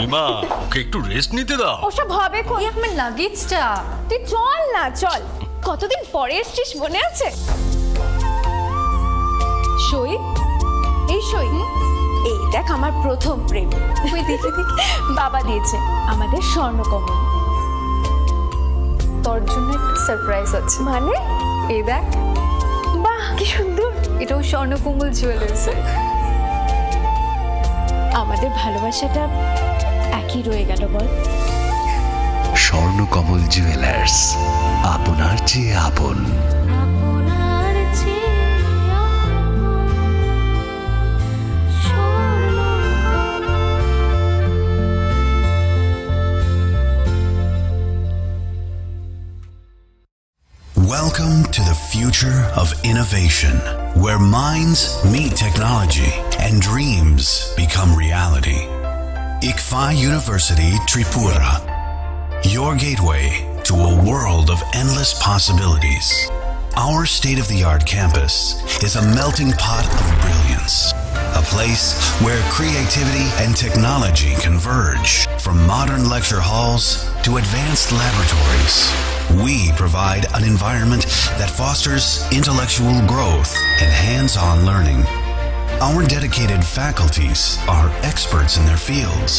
নীলিমা, ওকে একটু রেস্ট নিতে দাও। ওসব হবে কোন? আমার লাগেজটা। তুই চল না, চল। কতদিন পরে এসেছিস, মনে আছে? সই, এই সই, এই দেখ আমার প্রথম প্রেম। তুই দেখে দেখে বাবা দিয়েছে আমাদের স্বর্ণকমল। তোর জন্য একটা সারপ্রাইজ আছে। মানে? এই দেখ। বাহ, কি সুন্দর। এটাও স্বর্ণকমল জুয়েলার্সে। আমাদের ভালোবাসাটা একই রয়ে গেল বল। স্বর্ণকমল জুয়েলার্স, আপনার চেয়ে আপন। Welcome to the future of innovation, where minds meet technology and dreams become reality. ICFA University Tripura, your gateway to a world of endless possibilities. Our state-of-the-art campus is a melting pot of brilliance, a place where creativity and technology converge. From modern lecture halls to advanced laboratories, we provide an environment that fosters intellectual growth and hands-on learning. Our dedicated faculties are experts in their fields,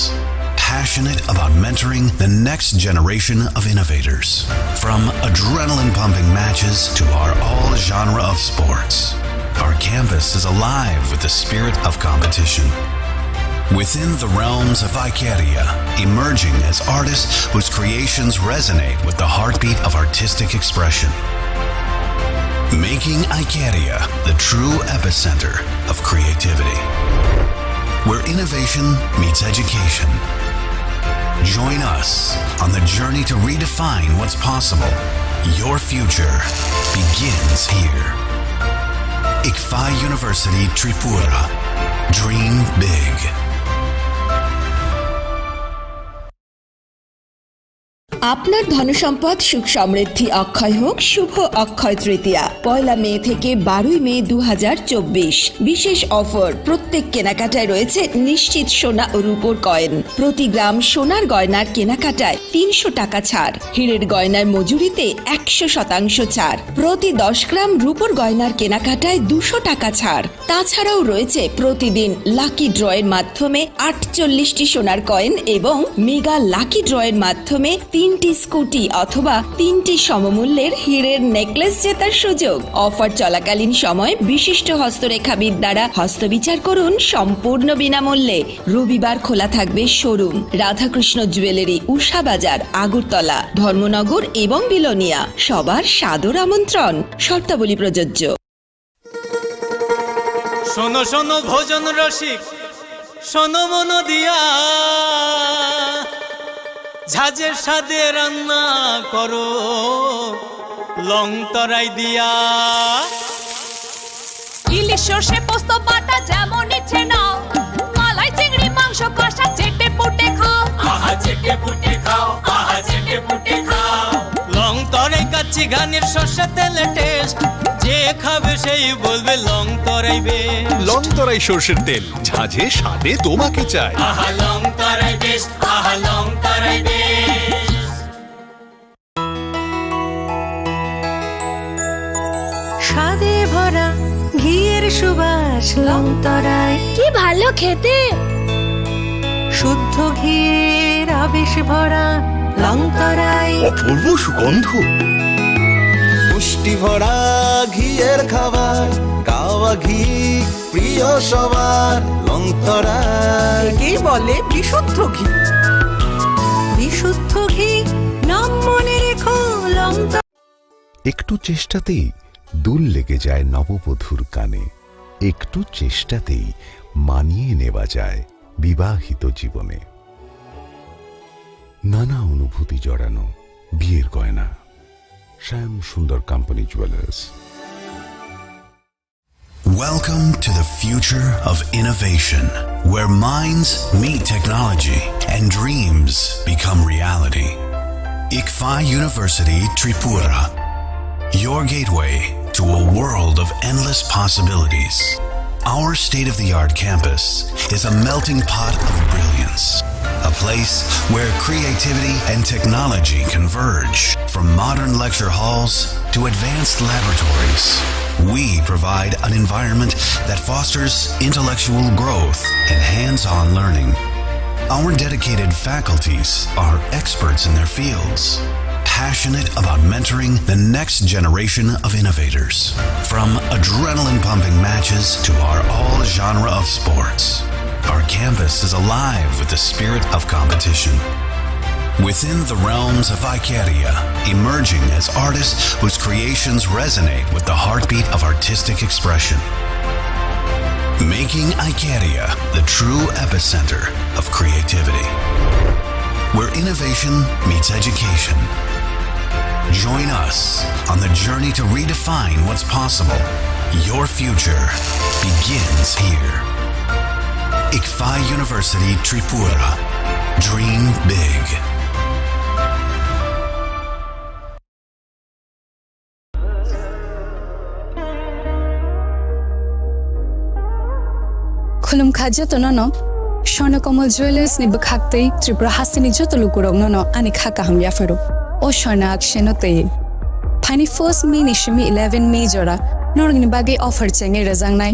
passionate about mentoring the next generation of innovators. From adrenaline-pumping matches to our all-genre of sports, our campus is alive with the spirit of competition. Within the realms of Icaria, emerging as artists whose creations resonate with the heartbeat of artistic expression. Making Icaria the true epicenter of creativity, where innovation meets education. Join us on the journey to redefine what's possible. Your future begins here. ICFA University Tripura. Dream big. আপনার ধনসম্পদ সুখ সমৃদ্ধি অক্ষয় হোক। শুভ অক্ষয় তৃতীয়া 1 মে থেকে 12 মে 2024। বিশেষ offer, প্রত্যেক কেনাকাটায় রয়েছে নিশ্চিত সোনা ও রূপোর কয়েন। প্রতি গ্রাম সোনার গয়নার কেনাকাটায় 300 টাকা ছাড়। হীরের গয়নার মজুরিতে 100% ছাড়। প্রতি 10 গ্রাম রূপোর গয়নার কেনাকাটায় 200 টাকা ছাড়। তাছাড়াও রয়েছে প্রতিদিন লাকি ড্রয়ের মাধ্যমে 48টি সোনার কয়েন এবং মেগা লাকি ড্রয়ের মাধ্যমে 3টি স্কুটি অথবা 3টি সমমূল্যের হীরের নেকলেস জেতার সুযোগ। অফার চলাকালীন সময় বিশিষ্ট হস্তরেখাবিদ দ্বারা হস্তবিচার করুন সম্পূর্ণ বিনামূল্যে। রবিবার খোলা থাকবে শোরুম। রাধাকৃষ্ণ জুয়েলারি, উষা বাজার, আগরতলা, ধর্মনগর এবং বিলোনিয়া। সবার সাদর আমন্ত্রণ। শর্তাবলী প্রযোজ্য। শোনো শোনো ভোজন রসিক, শোনো মন দিয়া, ঝাঁঝের সাদে রান্না করো লং তরাই দিয়া। ইলিশ সর্ষে পোস্ত বাটা যেমন ইচ্ছে নাও, মালাই চিংড়ি মাংস কষা চেটে পুটে খাও। আহা চেটে পুটে খাও, আহা চেটে পুটে খাও। লং তরাই কাচ্চি ঘানির সর্ষে তেলে টেস্ট, যে খাবে সেই বলবে লং তরাই বেশ। লং তরাই সর্ষের তেল, ঝাঁঝে স্বাদে তোমাকে চাই। আহা লং তরাই বেশ, আহা লং তরাই বেশ। স্বাদে ভরা ঘিয়ের সুবাস লং তরাই, কি ভালো খেতে। শুদ্ধ ঘিয়ের আবেশ ভরা লং তরাই, অপূর্ব সুগন্ধ। পুষ্টি ভরা ঘিয়ের খাবার, গাওয়া ঘি প্রিয় সবার লং তরাই। একেই বলে বিশুদ্ধ ঘি। বিশুদ্ধ ঘি নাম মনে রেখো লং তরাই। একটু চেষ্টাতেই দুল লেগে যায় নববধূর কানে। একটু চেষ্টাতেই মানিয়ে নেওয়া যায় বিবাহিত জীবনে। নানা অনুভূতি জড়ানো বিয়ের গয়না। শ্যাম সুন্দর company jewellers. Welcome to the future of innovation, where minds meet technology and dreams become reality. ICFA University Tripura, your gateway to a world of endless possibilities. Our state-of-the-art campus is a melting pot of brilliance, a place where creativity and technology converge. From modern lecture halls to advanced laboratories, we provide an environment that fosters intellectual growth and hands-on learning. Our dedicated faculties are experts in their fields, passionate about mentoring the next generation of innovators. From adrenaline-pumping matches to our all-genre of sports, our campus is alive with the spirit of competition. Within the realms of Ikeria, emerging as artists whose creations resonate with the heartbeat of artistic expression. Making Ikeria the true epicenter of creativity, where innovation meets education. Join us on the journey to redefine what's possible. Your future begins here. ICFI University Tripura. Dream big. खुलुम खाजा तो न स्वर्णकमल jewellers नि बखाक्तै त्रिपुरा हासिनी जतो लुकुरङ न अनि खाका हम याफरो ओ स्वर्ण अक्षनो तै फाइनी फर्स्ट मे निशमी 11 मे जरा नरंगनि बागे अफर चेंगे रजांगनाय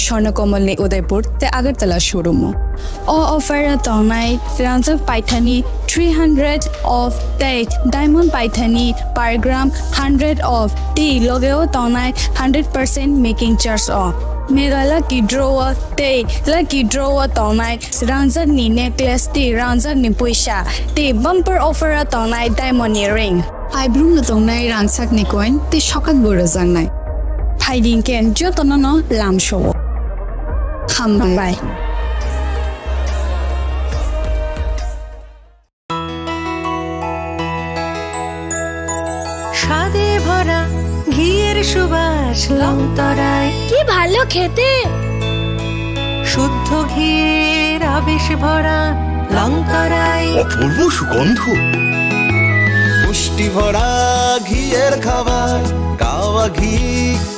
स्वर्णकमल ने उदयपुर ते अगरतला शोरूम ओ ऑफर तंगनाय फ्रांस पाइथानी 300 ऑफ डेट डायमंड पाइथानी पर ग्राम 100 ऑफ टी लोगेओ तंगनाय 100% making charge off Mega lucky draw day, lucky draw tonight. Ranza ni necklace day, ranza ni puisha day. Bumper offer a tonight diamond earring. I bloom the tonight ransak ni coin. The shocked burazang night. Hiding can jotono lamb show. Come by. স্বাদে ভরা ঘিয়ের সুবাস লংতরায় কি ভালো খেতে শুদ্ধ ঘিয়ের আবেশ ভরা লংতরায় অপূর্ব সুগন্ধ। পুষ্টি ভরা ঘিয়ের খাবার কাওয়া ঘি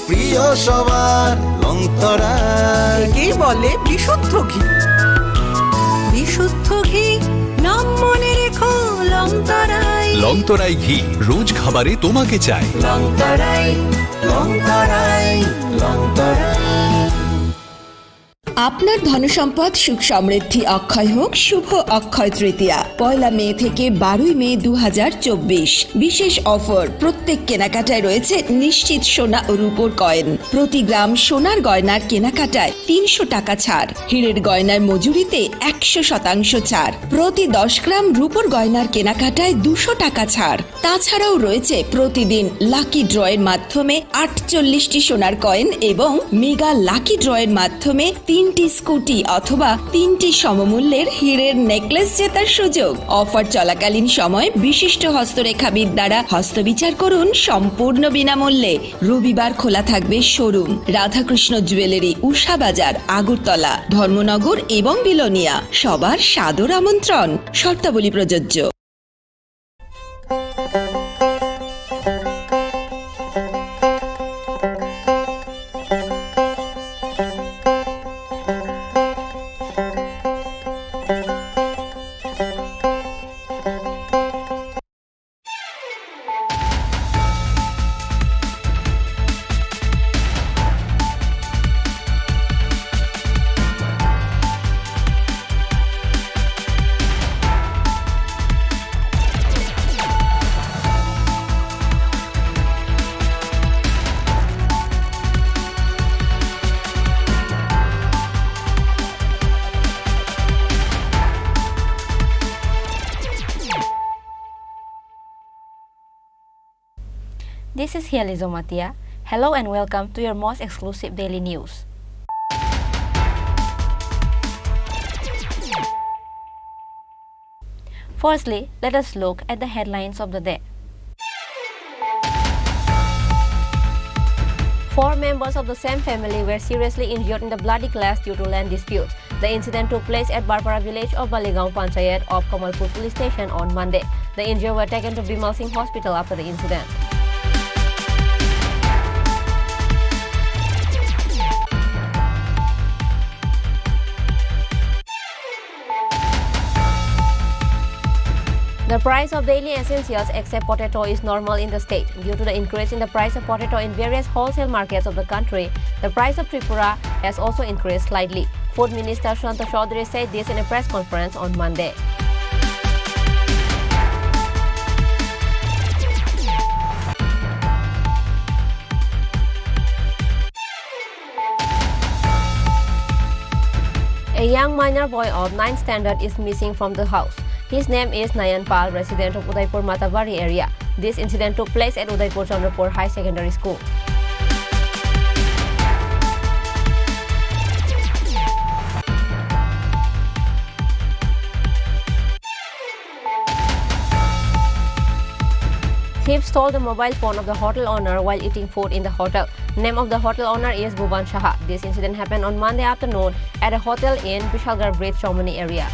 প্রিয় সবার লংতরায় কি বলে বিশুদ্ধ ঘি বিশুদ্ধ ঘি নাম মনে রেখো লংতরায় লংতরাই ঘি রোজ খাবারে তোমাকে চাই। লংতরায় লংতরায় লংতরায়। আপনার ধনসম্পদ সুখ সমৃদ্ধি অক্ষয় হোক শুভ অক্ষয় তৃতীয়া 1 মে থেকে 12 মে 2024। বিশেষ অফার, প্রত্যেক কেনাকাটায় রয়েছে নিশ্চিত সোনা ও রূপোর কয়েন। প্রতি গ্রাম সোনার গয়নার কেনাকাটায় 300 টাকা ছাড়, হীরের গয়নার মজুরিতে 100% ছাড়, প্রতি 10 গ্রাম রূপোর গয়নার কেনাকাটায় 200 টাকা ছাড়। তাছাড়াও রয়েছে প্রতিদিন লাকি ড্রয়ের মাধ্যমে 48টি সোনার কয়েন এবং মেগা লাকি ড্রয়ের মাধ্যমে 3টি স্কুটি অথবা 3টি সমমূল্যের হীরের নেকলেস জেতার সুযোগ। অফার চলাকালীন সময় বিশিষ্ট হস্তরেখাবিদ দ্বারা হস্তবিচার করুন সম্পূর্ণ বিনামূল্যে। রবিবার খোলা থাকবে শোরুম রাধাকৃষ্ণ জুয়েলারি, উষা বাজার, আগরতলা, ধর্মনগর এবং বিলোনিয়া। সবার সাদর আমন্ত্রণ, শর্তাবলী প্রযোজ্য। This is Hiali Zomatia. Hello and welcome to your most exclusive daily news. Firstly, let us look at the headlines of the day. 4 members of the same family were seriously injured in the bloody clash due to land disputes. The incident took place at Barpara village of Baligaon Panchayat of Kamalpur police station on Monday. The injured were taken to Bimal Singh Hospital after the incident. The price of daily essentials except potato is normal in the state. Due to the increase in the price of potato in various wholesale markets of the country, the price of Tripura has also increased slightly. Food Minister Shanta Chaudhary said this in a press conference on Monday. A young minor boy of 9th standard is missing from the house. His name is Nayan Pal, resident of Udaipur Mathabari area. This incident took place at Udaipur Chandrapur High Secondary School. Thieves stole the mobile phone of the hotel owner while eating food in the hotel. Name of the hotel owner is Bhuban Shaha. This incident happened on Monday afternoon at a hotel in Bishalgarh Bridge, Chaumani area.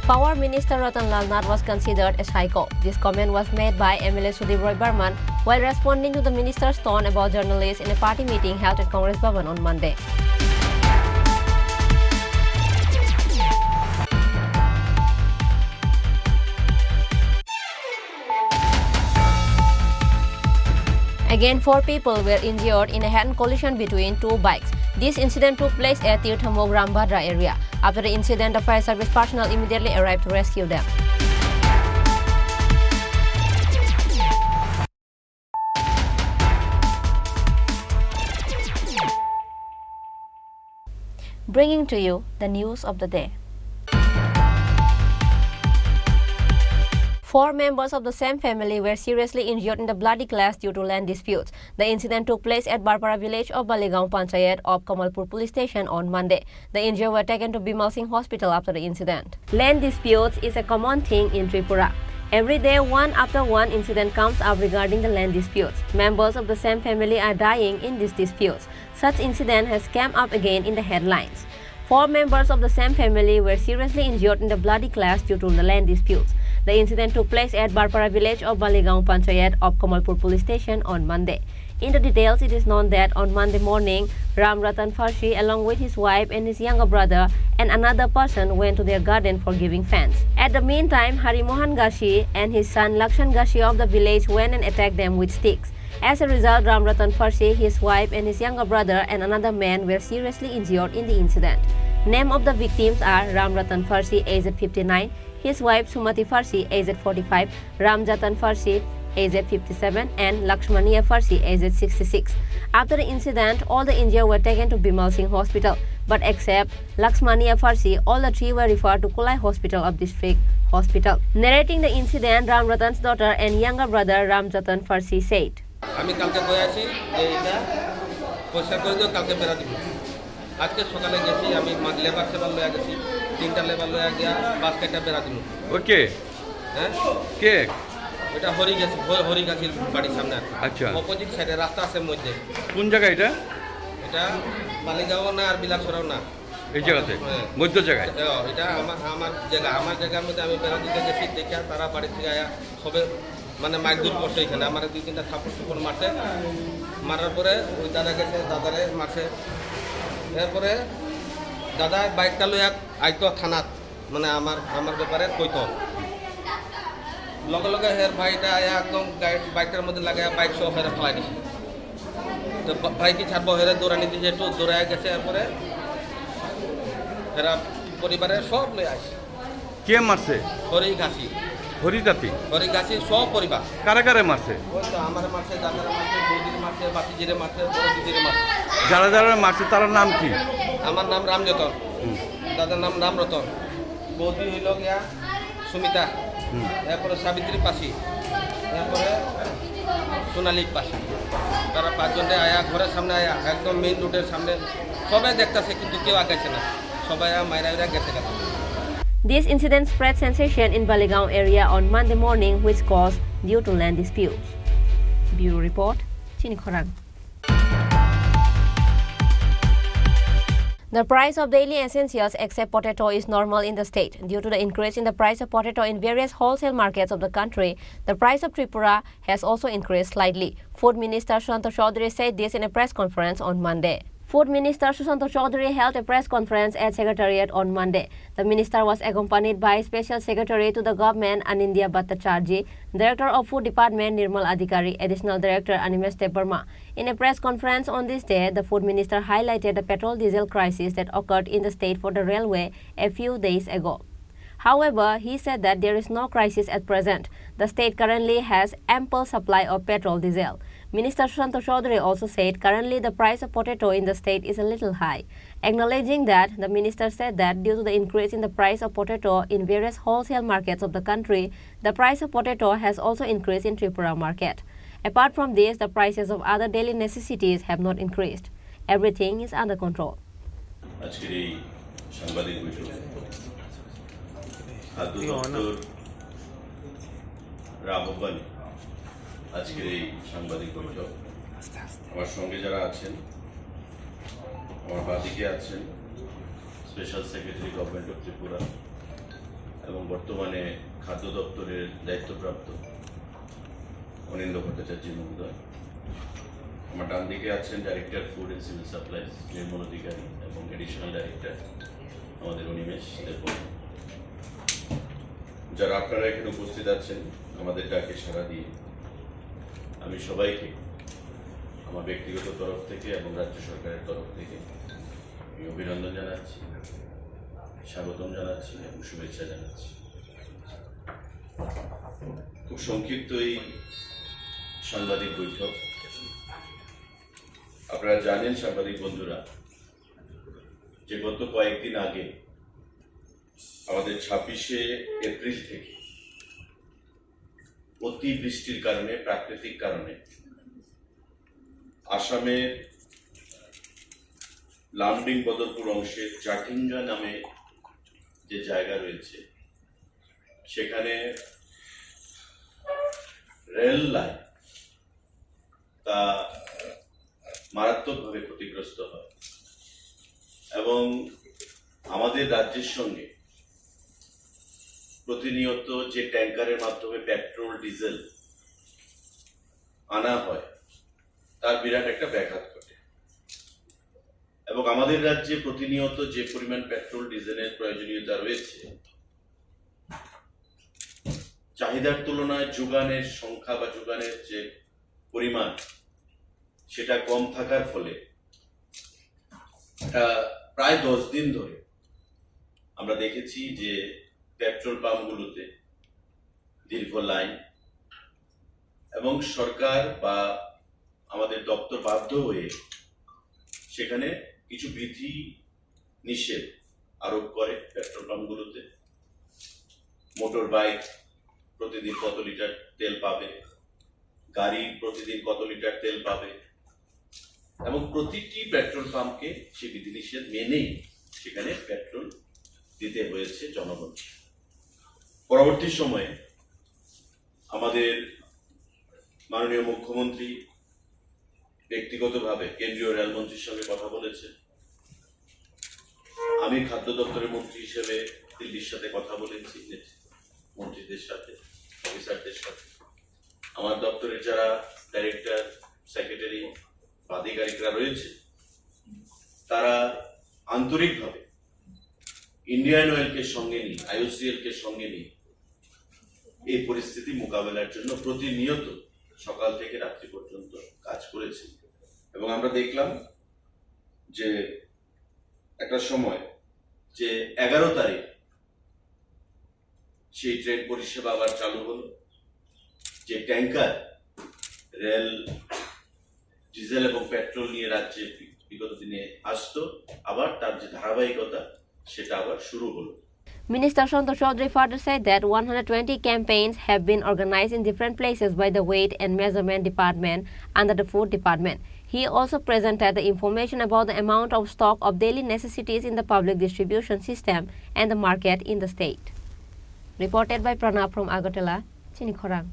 Power Minister Ratan Lal Nath was considered a psycho. This comment was made by MLA Sudhir Roy Burman while responding to the minister's tone about journalists in a party meeting held at Congress Bhavan on Monday. Again, 4 people were injured in a head-on collision between 2 bikes. This incident took place at Tirthamog Rambhadra area. After the incident, the fire service personnel immediately arrived to rescue them. Bringing to you the news of the day. 4 members of the same family were seriously injured in the bloody clash due to land disputes. The incident took place at Barpara village of Baligaon Panchayat of Kamalpur police station on Monday. The injured were taken to Bimal Singh hospital after the incident. Land disputes is a common thing in Tripura. Every day, one after one incident comes up regarding the land disputes. Members of the same family are dying in these disputes. Such incident has come up again in the headlines. 4 members of the same family were seriously injured in the bloody clash due to the land disputes. The incident took place at Barpara village of Baligaon Panchayat of Kamalpur police station on Monday. In the details, it is known that on Monday morning, Ram Ratan Farsi along with his wife and his younger brother and another person went to their garden for giving fans. At the meantime, Hari Mohan Gashi and his son Lakshan Gashi of the village went and attacked them with sticks. As a result, Ram Ratan Farsi, his wife and his younger brother and another man were seriously injured in the incident. Name of the victims are Ram Ratan Farsi, aged 59, his wife Sumati Farsi, aged 45, Ram Jatan Farsi, aged 57, and Lakshmaniya Farsi, aged 66. After the incident, all the injured were taken to Bimal Singh Hospital, but except Lakshmaniya Farsi, all the 3 were referred to Kulai Hospital of District Hospital. Narrating the incident, Ram Ratan's daughter and younger brother Ram Jatan Farsi said, আমি কালকে কই আছি যে এটা পয়সা করে দিও কালকে বেরা দিব আজকে সকালে গেছি আমি লেবার সেবার লয়া গেছি 3টা লেবার লয়া গিয়া বাস্কেটটা বেরা দিল ওকে হ্যাঁ কে এটা হরিগাছির বাড়ির সামনে আছে আচ্ছা অপোজিট সাইডে রাস্তা আছে মধ্যে কোন জায়গা এটা এটা বালিগাঁও না আর বিলাসরাও না এই জায়গাতে মধ্য জায়গায় এটা আমার জায়গার মধ্যে আমি বেরা দিতে গেছি দেখা তারা বাড়ি থেকে আয়া সবে মানে মাইক দূর করছে এখানে আমার 2-3টা থাপ্পড় মারছে মারার পরে ওই দাদা গেছে দাদারে মারছে এরপরে দাদা বাইকটা লইয়া আইতো থানাত মানে আমার ব্যাপারে কইতো লগে লগে হের ভাইটা একদম বাইকটার মধ্যে লাগাইয়া বাইক সহ হেরে ফেলাই দিছে তো ভাই কি ছাড়বো হেরে দৌড়ানি দিয়ে একটু দৌড়ায় গেছে এরপরে এরা পরিবারের সব লই আসে কে মারছে হরিগাছি সব পরিবার কারা কারা মারছে ওই তো আমার মারছে দাদারা মারছে বৌদির মারছে বাতিজিরে মারছে বড় দিদিরে মারছে যারা যারা মারছে তার নাম কি আমার নাম রামরতন দাদার নাম রামরতন বৌদি হইল গিয়া সুমিতা এরপরে সাবিত্রী পাশি এরপরে সোনালী পাশি তারা 5 জনে আয়া ঘরের সামনে আয়া একদম মেইন রোডের সামনে সবাই দেখতেছে কিন্তু কেউ আগাইছে না সবাই মাইরা গেছে গেছে This incident spread sensation in Baligaon area on Monday morning, which caused due to land disputes. Bureau Report, Chini Khorang. The price of daily essentials except potato is normal in the state. Due to the increase in the price of potato in various wholesale markets of the country, the price of Tripura has also increased slightly. Food Minister Susanto Chaudhary said this in a press conference on Monday. Food Minister Susanto Chaudhary held a press conference at Secretariat on Monday. The minister was accompanied by Special Secretary to the government Anindya Bhattacharjee, Director of Food Department Nirmal Adhikari, Additional Director Animesh Debarma. In a press conference on this day, the Food Minister highlighted the petrol-diesel crisis that occurred in the state for the railway a few days ago. However, he said that there is no crisis at present. The state currently has ample supply of petrol-diesel. Minister Susanto Chaudhary also said currently the price of potato in the state is a little high. Acknowledging that, the minister said that due to the increase in the price of potato in various wholesale markets of the country, the price of potato has also increased in Tripura market. Apart from this, the prices of other daily necessities have not increased. Everything is under control. আজকের এই সাংবাদিক বৈঠক আমার সঙ্গে যারা আছেন আমার বাদিকে আছেন special secretary government of Tripura এবং বর্তমানে খাদ্য দপ্তরের দায়িত্বপ্রাপ্ত অনিন্দ ভট্টাচার্য মহোদয় আমার ডান দিকে আছেন director food and civil supplies Nirmal Adhikari এবং এডিশনাল ডাইরেক্টর আমাদের অনিমেষ দেববর্মা যারা আপনারা এখানে উপস্থিত আছেন আমাদের ডাকে সাড়া দিয়ে আমি সবাইকে আমার ব্যক্তিগত তরফ থেকে এবং রাজ্য সরকারের তরফ থেকে আমি অভিনন্দন জানাচ্ছি স্বাগতম জানাচ্ছি এবং শুভেচ্ছা জানাচ্ছি খুব সংক্ষিপ্ত এই সাংবাদিক বৈঠক আপনারা জানেন সাংবাদিক বন্ধুরা যে গত কয়েকদিন আগে আমাদের 26শে এপ্রিল থেকে অতি বৃষ্টির কারণে প্রাকৃতিক কারণে আসামের লামডিং বদরপুর অংশের জাটিঙ্গা নামে যে জায়গা রয়েছে সেখানে রেল লাইন তা মারাত্মকভাবে ক্ষতিগ্রস্ত হয় এবং আমাদের রাজ্যের সঙ্গে প্রতিনিয়ত যে ট্যাঙ্কারের মাধ্যমে পেট্রোল ডিজেল আনা হয় তার বিরাট একটা ব্যাঘাত ঘটে এবং আমাদের রাজ্যে প্রতিনিয়ত যে পরিমাণ পেট্রোল ডিজেলের প্রয়োজনীয়তা রয়েছে চাহিদার তুলনায় যোগানের সংখ্যা বা যোগানের যে পরিমাণ সেটা কম থাকার ফলে প্রায় 10 দিন ধরে আমরা দেখেছি যে পেট্রোল পাম্পগুলোতে দীর্ঘ লাইন এবং সরকার বা আমাদের দপ্তর বাধ্য হয়ে সেখানে কিছু বিধি নিষেধ আরোপ করে পেট্রোল পাম্পগুলোতে মোটর বাইক প্রতিদিন কত লিটার তেল পাবে গাড়ি প্রতিদিন কত লিটার তেল পাবে এবং প্রতিটি পেট্রোল পাম্পকে সেই বিধিনিষেধ মেনেই সেখানে পেট্রোল দিতে হয়েছে জনগণকে পরবর্তী সময়ে আমাদের মাননীয় মুখ্যমন্ত্রী ব্যক্তিগতভাবে কেন্দ্রীয় রেলমন্ত্রীর সঙ্গে কথা বলেছেন আমি খাদ্য দপ্তরের মন্ত্রী হিসেবে দিল্লির সাথে কথা বলেছি মন্ত্রীদের সাথে অফিসারদের সাথে আমার দপ্তরের যারা ডাইরেক্টর সেক্রেটারি আধিকারিকরা রয়েছে তারা আন্তরিকভাবে ইন্ডিয়ান অয়েলকে সঙ্গে নিয়ে আইওসিএল কে সঙ্গে নিয়ে এই পরিস্থিতি মোকাবেলার জন্য প্রতিনিয়ত সকাল থেকে রাত্রি পর্যন্ত কাজ করেছে এবং আমরা দেখলাম যে একটা সময় যে 11 তারিখ সেই ট্রেন পরিষেবা আবার চালু হলো যে ট্যাঙ্কার রেল ডিজেল এবং পেট্রোল নিয়ে রাজ্যে বিগত দিনে আসতো আবার তার যে ধারাবাহিকতা সেটা আবার শুরু হলো Minister Susanto Chaudhary further said that 120 campaigns have been organized in different places by the Weight and Measurement Department under the Food Department. He also presented the information about the amount of stock of daily necessities in the public distribution system and the market in the state. Reported by Pranab from Agartala, Chinikhorang.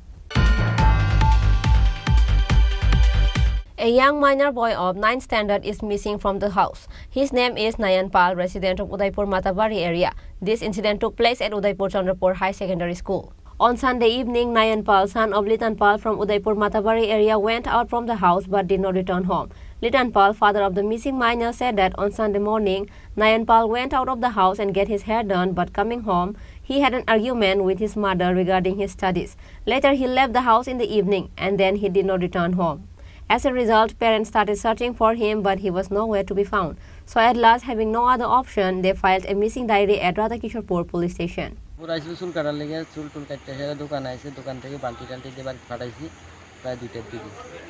A young minor boy of 9th standard is missing from the house. His name is Nayan Pal, resident of Udaipur Matabari area. This incident took place at Udaipur Chandrapur High Secondary School. On Sunday evening, Nayan Pal, son of Litan Pal from Udaipur Matabari area, went out from the house but did not return home. Litan Pal, father of the missing minor, said that on Sunday morning, Nayan Pal went out of the house and get his hair done, but coming home, he had an argument with his mother regarding his studies. Later, he left the house in the evening and then he did not return home. As a result, parents started searching for him, but he was nowhere to be found. So at last, having no other option, they filed a missing diary at Radhakishorpur police station. চুল কাটার লেগে চুল টুল কাটতে সেটা দোকান আছে, দোকান থেকে বালতি টালতি দিয়ে বাড়ি পাঠাইছি প্রায় 2টার দিকে।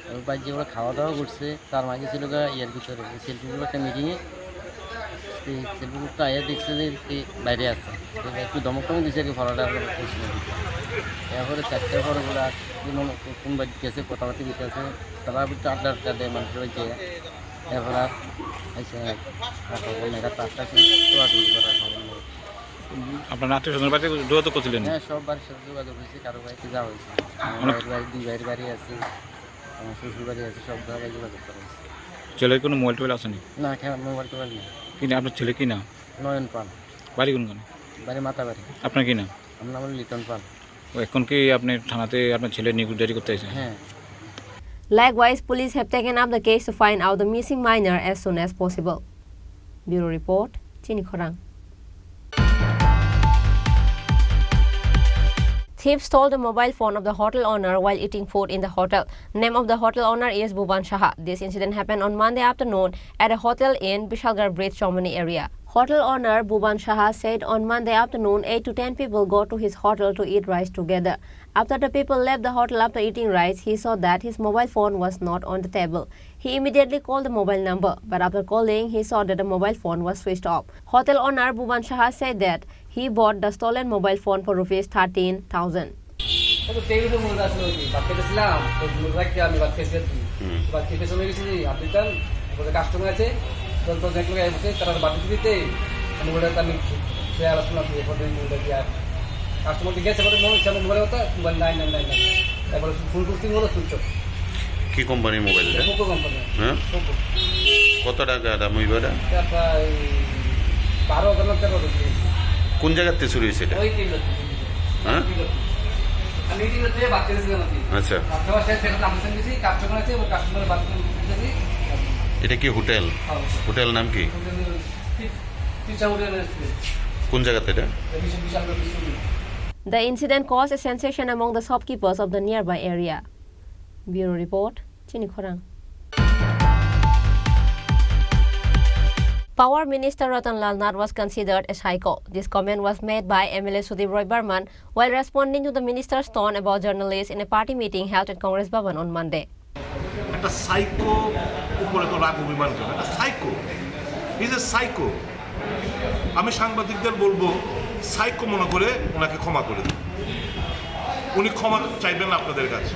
এবং বাড়ি যেগুলো খাওয়া দাওয়া করছে তার মাঝে ছিল ইয়ার ভিতরে সেলফিগুলো একটা মিটিংয়ে, সেলফিগুলো আয়া দেখছে যে বাইরে আছে, একটু ধমক টমক দিচ্ছে আর কি ফলাটা করছিল। এরপরে 4টার পরগুলো কোন বাড়ি গেছে কথাবার্তা দিতে আছে, তারা একটু আড্ডা দেয় মানুষের বাড়িতে। এরপর আর আইসে মেয়েরা 5টা টোয়াটুকি করা খবর নেই। আপনার আত্মীয় স্বজনের বাড়িতে যোগাযোগ করছিলেন? হ্যাঁ, সব বাড়ির সাথে যোগাযোগ হয়েছে, কারো বাড়িতে যাওয়া হয়েছে। আমার বাড়ি 2 ভাইয়ের বাড়ি আছে, আমার শ্বশুর বাড়ি আছে, সব জায়গায় যোগাযোগ করা হয়েছে। ছেলের কোনো মোবাইল টোবাইল আসেনি? না, মোবাইল টোবাইল নেই। কি না আপনার ছেলে কি নাম? নয়ন পাল। বাড়ি কোনখানে? বাড়ি মাতাবাড়ি। আপনার কি নাম? আমার নাম হলো লিটন পাল। এখন কি আপনি থানাতে আপনার ছেলের নিকুট জারি করতে চাইছেন? হ্যাঁ। Likewise, police have taken up the case to find out the missing minor as soon as possible. Bureau Report, Chini Khorang. Thieves stole the mobile phone of the hotel owner while eating food in the hotel. Name of the hotel owner is Bhuban Shaha. This incident happened on Monday afternoon at a hotel in Bishalgarh Bridge, Chomani area. Hotel owner Bhuban Shaha said on Monday afternoon 8 to 10 people go to his hotel to eat rice together. After the people left the hotel after eating rice, he saw that his mobile phone was not on the table. He immediately called the mobile number, but after calling, he saw that the mobile phone was switched off. Hotel owner Bhuban Shaha said that he bought the stolen mobile phone for rupees 13,000. কি কোম্পানির mobile? হ্যাঁ, কত টাকা দাম মোবাইলটা? কোন জায়গাতে চুরি হয়েছে এটা? হ্যাঁ, আচ্ছা। এটা কি হোটেল? হোটেল নাম কি? কোন জায়গাতে এটা? The incident caused a sensation among the shopkeepers of the nearby area. Bureau Report, Chini Khorang. Power Minister Ratan Lal Nath was considered a psycho. This comment was made by MLA Sudhir Roy Burman while responding to the minister's tone about journalists in a party meeting held at Congress Bhavan on Monday. একটা psycho উপরে তো রাগ অভিমান করে, একটা psycho, is a psycho. আমি সাংবাদিকদের বলবো সাইকো মনে করে ওনাকে ক্ষমা করে দিন। উনি ক্ষমা চাইবেন আপনাদের কাছে,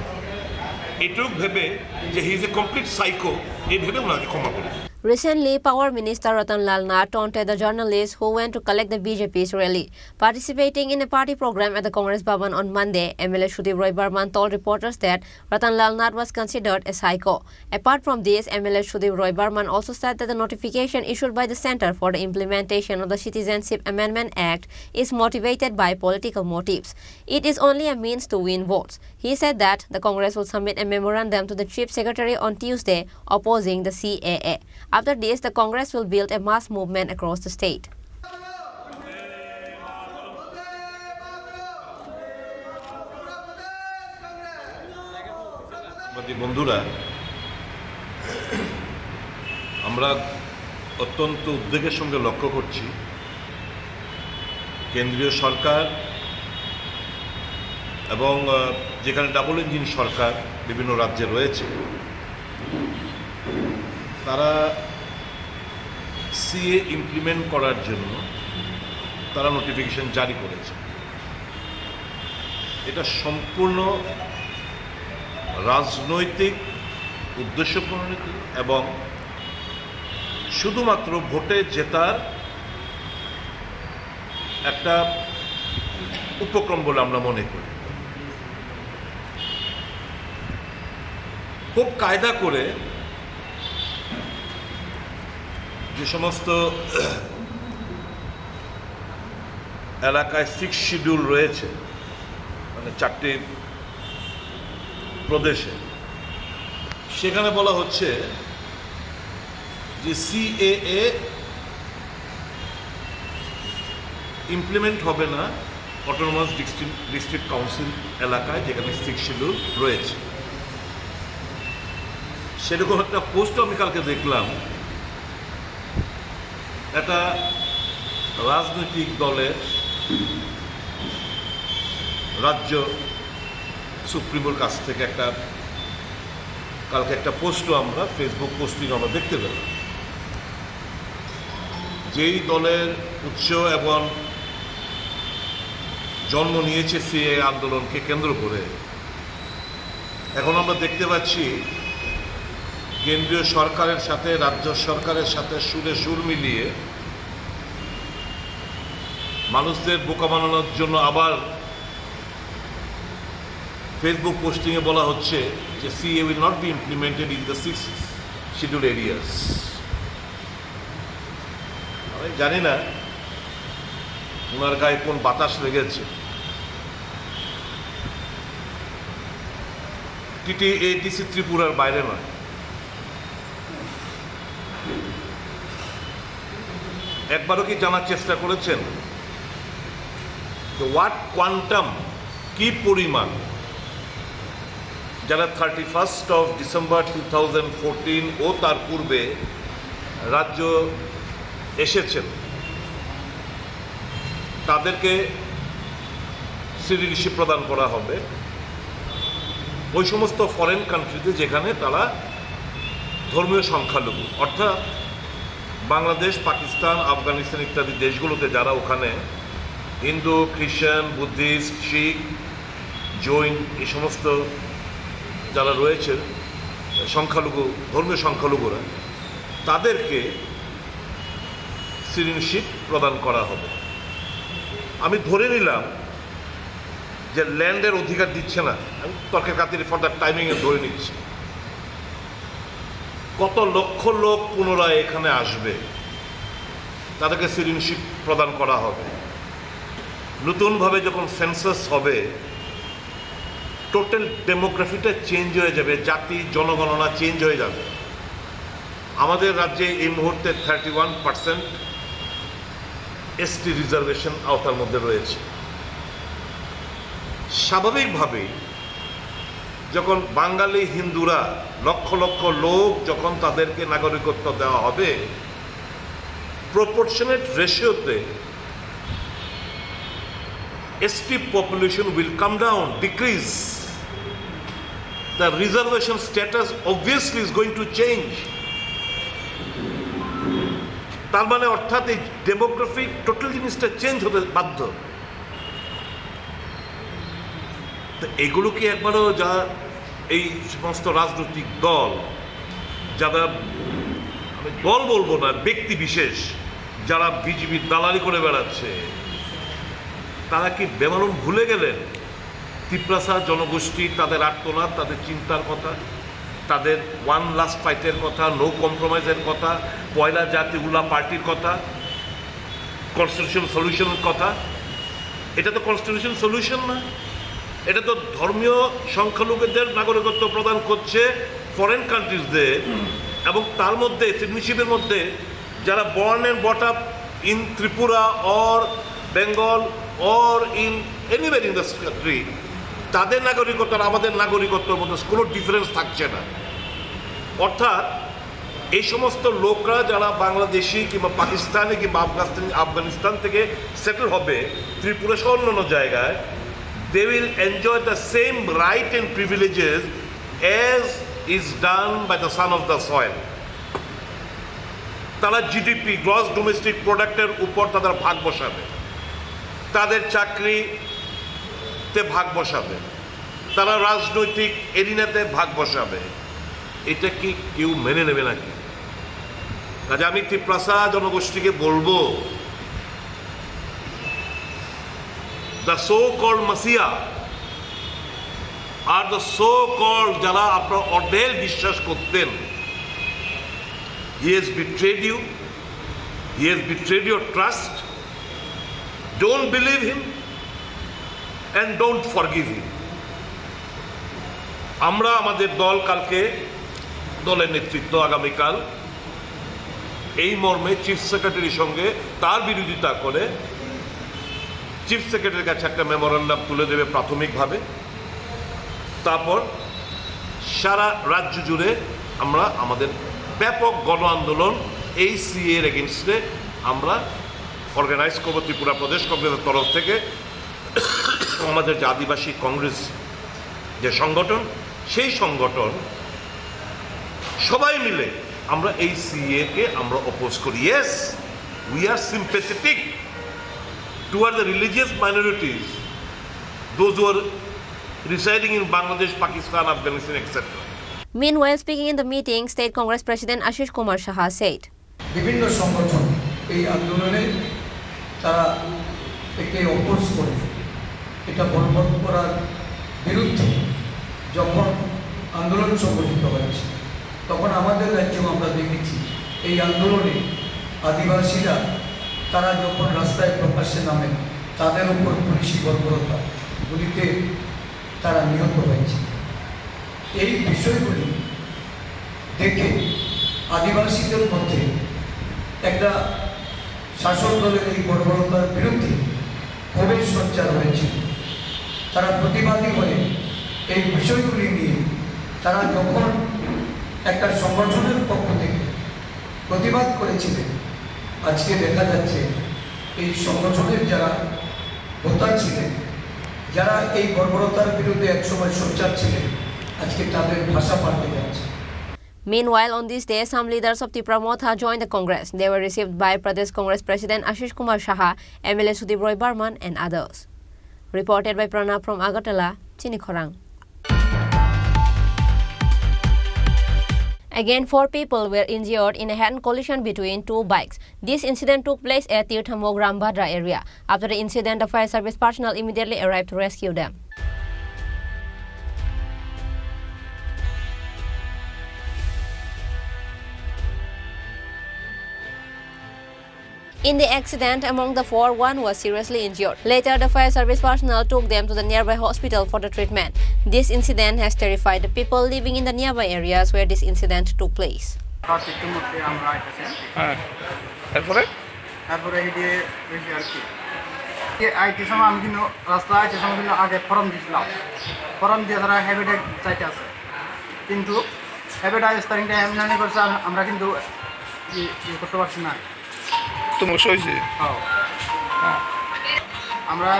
এটুক ভেবে যে he is a complete psycho, এই ভেবে ওনাকে ক্ষমা করে দিন। Recently, Power Minister Ratan Lal Nath taunted the journalists who went to collect the BJP's rally. Participating in a party program at the Congress Bhavan on Monday, MLA Sudhir Roy Burman told reporters that Ratan Lal Nath was considered a psycho. Apart from this, MLA Sudhir Roy Burman also said that the notification issued by the Centre for the Implementation of the Citizenship Amendment Act is motivated by political motives. It is only a means to win votes. He said that the Congress will submit a memorandum to the Chief Secretary on Tuesday opposing the CAA. After this, the Congress will build a mass movement across the state. বন্ধুরা, আমরা অত্যন্ত উদ্বেগের সঙ্গে লক্ষ্য করছি কেন্দ্রীয় সরকার এবং যেখানে ডাবল ইঞ্জিন সরকার বিভিন্ন রাজ্যে রয়েছে, তারা সিএ ইমপ্লিমেন্ট করার জন্য তারা নোটিফিকেশন জারি করেছে। এটা সম্পূর্ণ রাজনৈতিক উদ্দেশ্য প্রণোদিত এবং শুধুমাত্র ভোটে জেতার একটা উপক্রম বলে আমরা মনে করি। খুব কায়দা করে যে সমস্ত এলাকায় 6 শিডিউল রয়েছে, মানে 4টি প্রদেশে, সেখানে বলা হচ্ছে যে সিএএ ইমপ্লিমেন্ট হবে না অটোনোমাস ডিস্ট্রিক্ট কাউন্সিল এলাকায়, যেখানে 6 শিডিউল রয়েছে। সেরকম একটা পোস্ট আমি কালকে দেখলাম, একটা রাজনৈতিক দলের রাজ্য সুপ্রিমোর কাছ থেকে কালকে একটা পোস্টও আমরা ফেসবুক পোস্টিং আমরা দেখতে পেলাম। যেই দলের উৎস এবং জন্ম নিয়েছে সিএ আন্দোলনকে কেন্দ্র করে, এখন আমরা দেখতে পাচ্ছি কেন্দ্রীয় সরকারের সাথে রাজ্য সরকারের সাথে সুরে সুর মিলিয়ে মানুষদের বোকা বানানোর জন্য আবার ফেসবুক পোস্টিংয়ে বলা হচ্ছে যে CA will not be implemented in the 6 schedule areas. আমি জানি না ওনার গায়ে কোন বাতাস লেগেছে। টিটিসি ত্রিপুরার বাইরে নয়, একবারও কি জানার চেষ্টা করেছেন হোয়াট কোয়ান্টাম, কি পরিমাণ যারা 31st of December 2014 ও তার পূর্বে রাজ্য এসেছেন তাদেরকে সিটিজেনশিপ প্রদান করা হবে ওই সমস্ত ফরেন কান্ট্রিতে যেখানে তারা ধর্মীয় সংখ্যালঘু, অর্থাৎ বাংলাদেশ, পাকিস্তান, আফগানিস্তান ইত্যাদি দেশগুলোতে যারা ওখানে হিন্দু, খ্রিস্টান, বুদ্ধিস্ট, শিখ, জৈন এই সমস্ত যারা রয়েছে সংখ্যালঘু, ধর্মীয় সংখ্যালঘুরা, তাদেরকে সিটিজেনশিপ প্রদান করা হবে। আমি ধরে নিলাম যে ল্যান্ডের অধিকার দিচ্ছে না, আমি তর্কের খাতিরে ফর দ্য টাইমিংয়ে ধরে নিচ্ছি। কত লক্ষ লোক পুনরায় এখানে আসবে, তাদেরকে সিটিজেনশিপ প্রদান করা হবে। নতুনভাবে যখন সেন্সাস হবে, টোটাল ডেমোগ্রাফিটা চেঞ্জ হয়ে যাবে, জাতি জনগণনা চেঞ্জ হয়ে যাবে। আমাদের রাজ্যে এই মুহূর্তে 31% এসটি রিজার্ভেশন আওতার মধ্যে রয়েছে। স্বাভাবিকভাবেই যখন বাঙালি হিন্দুরা লক্ষ লক্ষ লোক যখন তাদেরকে নাগরিকত্ব দেওয়া হবে, proportionate রেশিওতে ST population will come down, decrease. The reservation status obviously is going to change. তার মানে অর্থাৎ এই ডেমোগ্রাফিক টোটাল জিনিসটা চেঞ্জ হতে বাধ্য। তো এগুলো কি একবারও যা এই সমস্ত রাজনৈতিক দল, যারা আমি দল বলবো না, ব্যক্তি বিশেষ যারা বিজেপির দালালি করে বেড়াচ্ছে, তারা কি বেমালুম ভুলে গেলেন তিপ্রাসা জনগোষ্ঠী, তাদের আর্তনাদ, তাদের চিন্তার কথা, তাদের ওয়ান লাস্ট ফাইটের কথা, নো কম্প্রোমাইজের কথা, পয়লা জাতি উল্লাহ পার্টির কথা, কনস্টিটিউশন সলিউশনের কথা? এটা তো কনস্টিটিউশন সলিউশন না, এটা তো ধর্মীয় সংখ্যালঘুদের নাগরিকত্ব প্রদান করছে ফরেন কান্ট্রিজদের, এবং তার মধ্যে সিটিজেনশিপের মধ্যে যারা born and brought up in Tripura or Bengal or in anywhere in the country, তাদের নাগরিকত্ব আর আমাদের নাগরিকত্বের মধ্যে কোনো ডিফারেন্স থাকছে না। অর্থাৎ এই সমস্ত লোকরা যারা বাংলাদেশি কিংবা পাকিস্তানি কিংবা আফগানিস্তান থেকে সেটেল হবে ত্রিপুরা সহ অন্যান্য জায়গায়, they will enjoy the same right and privileges as is done by the son of the soil. তারা জিডিপি, গ্রস ডোমেস্টিক প্রোডাক্টের উপর তাদের ভাগ বসাবে, তাদের চাকরিতে ভাগ বসাবে, তারা রাজনৈতিক এরিনাতে ভাগ বসাবে। এটা কি কেউ মেনে নেবে নাকি? কাজে আমি তিপ্রাসা জনগোষ্ঠীকে বলবো, দ্য সো কল্ড মাসিয়া আর দ্য সো কল্ড যারা আপনার অঢেল বিশ্বাস করতেন, he has betrayed you, He has betrayed your trust. Don't believe him and don't forgive him. আমরা আমাদের দল কালকে দলের নেতৃত্ব আগামীকাল এই মর্মে চিফ সেক্রেটারির সঙ্গে তার বিরোধিতা করে চিফ সেক্রেটারির কাছে একটা মেমোরান্ডাম তুলে দেবে প্রাথমিকভাবে। তারপর সারা রাজ্য জুড়ে আমরা আমাদের ব্যাপক গণ আন্দোলন এই সিএর এগেনস্টে আমরা অর্গানাইজ করবো ত্রিপুরা প্রদেশ কংগ্রেসের তরফ থেকে। আমাদের যে আদিবাসী কংগ্রেস যে সংগঠন, সেই সংগঠন সবাই মিলে আমরা এই সিএকে আমরা অপোজ করি। Yes, we are sympathetic toward the religious minorities, those who are residing in Bangladesh, Pakistan, Afghanistan, etc. Meanwhile, speaking in the meeting, State Congress President Ashish Kumar Saha said, বিভিন্ন সংগঠন এই আন্দোলনে তারা একে অপোজ করে, এটা বলবৎ করার বিরুদ্ধে যখন আন্দোলন সংগঠিত হয়েছে, তখন আমাদের রাজ্যেও আমরা দেখেছি এই আন্দোলনে আদিবাসীরা তারা যখন রাস্তায় প্রকাশ্যে নামে, তাদের উপর পুলিশি বর্বরতা গুলিতে তারা নিহত হয়েছে। এই বিষয়গুলি দেখে আদিবাসীদের মধ্যে একটা শাসক দলের এই বর্বরতার বিরুদ্ধে ক্ষোভের সঞ্চার হয়েছে। তারা প্রতিবাদী হয়ে এই বিষয়গুলি নিয়ে তারা যখন একটা সংগঠনের পক্ষ থেকে প্রতিবাদ করেছিলেন, আজকে দেখা যাচ্ছে এই সংগঠনের যারা হোতা ছিলেন, যারা এই বর্বরতার বিরুদ্ধে একসময় সোচ্চার ছিলেন, আজকে তাদের ভাষা পাল্টে যাচ্ছে। Meanwhile, on this day, some leaders of Tripura Motha joined the Congress. They were received by Pradesh Congress President Ashish Kumar Saha, MLA Sudip Roy Barman and others. Reported by Pranab from Agartala, Chinikhorang. Again, 4 people were injured in a head-on collision between 2 bikes. This incident took place at Tirthamog Rambhadra area. After the incident, the fire service personnel immediately arrived to rescue them. In the accident, among the 4, one was seriously injured. Later, the fire service personnel took them to the nearby hospital for the treatment. This incident has terrified the people living in the nearby areas where this incident took place. আমি কিন্তু রাস্তায় আইতে সময় কিন্তু আগে form দিয়েছিলাম, form দিয়ে তারা হ্যাবিটেট চাইতে আছে, কিন্তু হ্যাবিটেট স্টারিংটা এমনি করছে, আমরা কিন্তু ইয়ে করতে পারছি না। সমস্যা হয়েছে, আমরা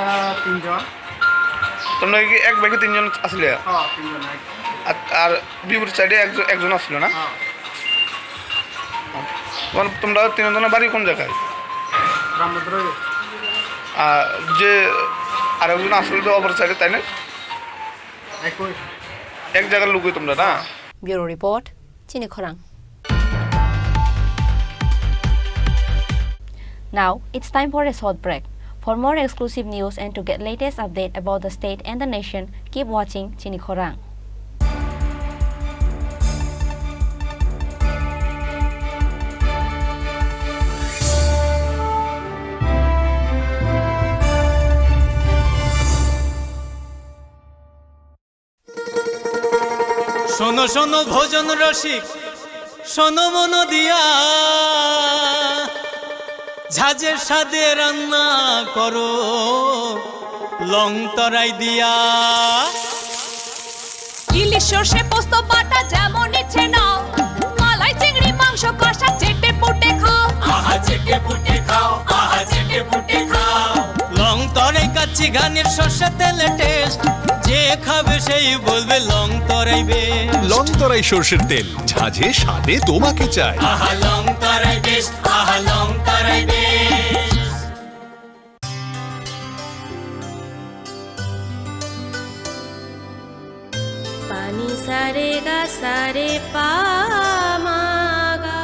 3 জন। তোমরা কি এক বাইকে 3 জন আসলে? হ্যাঁ, 3 জন। আর বিপরীত সাইডে একজন আসলো না? তোমরা 3 জনের বাড়ি কোন জায়গায়? রামভদ্র। যে আরেকজন আসলে তো অপর সাইডে, তাই না? এক জায়গার লোকই তোমরা না? Bureau Report, Chinikhorang. Now, it's time for a short break. For more exclusive news and to get latest update about the state and the nation, keep watching Chinikhorang. শোনো শোনো ভোজন রসিক, শোনো মন দিয়া, ঝাঁঝের স্বাদে রান্না করো লং তরাই দিয়া। ইলিশ সর্ষে পোস্ত বাটা যেমন ইচ্ছে নাও, মালাই চিংড়ি মাংস কষা চেটে পুটে খাও, আহা চেটে পুটে খাও, আহা চেটে পুটে খাও। লং তরাই কাচ্চি ঘানির সর্ষে তেলে টেস্ট, যে খাবে সেই বলবে লং তরাই বেশ। লং তরাই সর্ষের তেল, ঝাঁঝে স্বাদে তোমাকে চাই। আহা লং তরাই বেশ, আহা লং তরাই বেশ। পানি সারে গা সারে পা মা গা।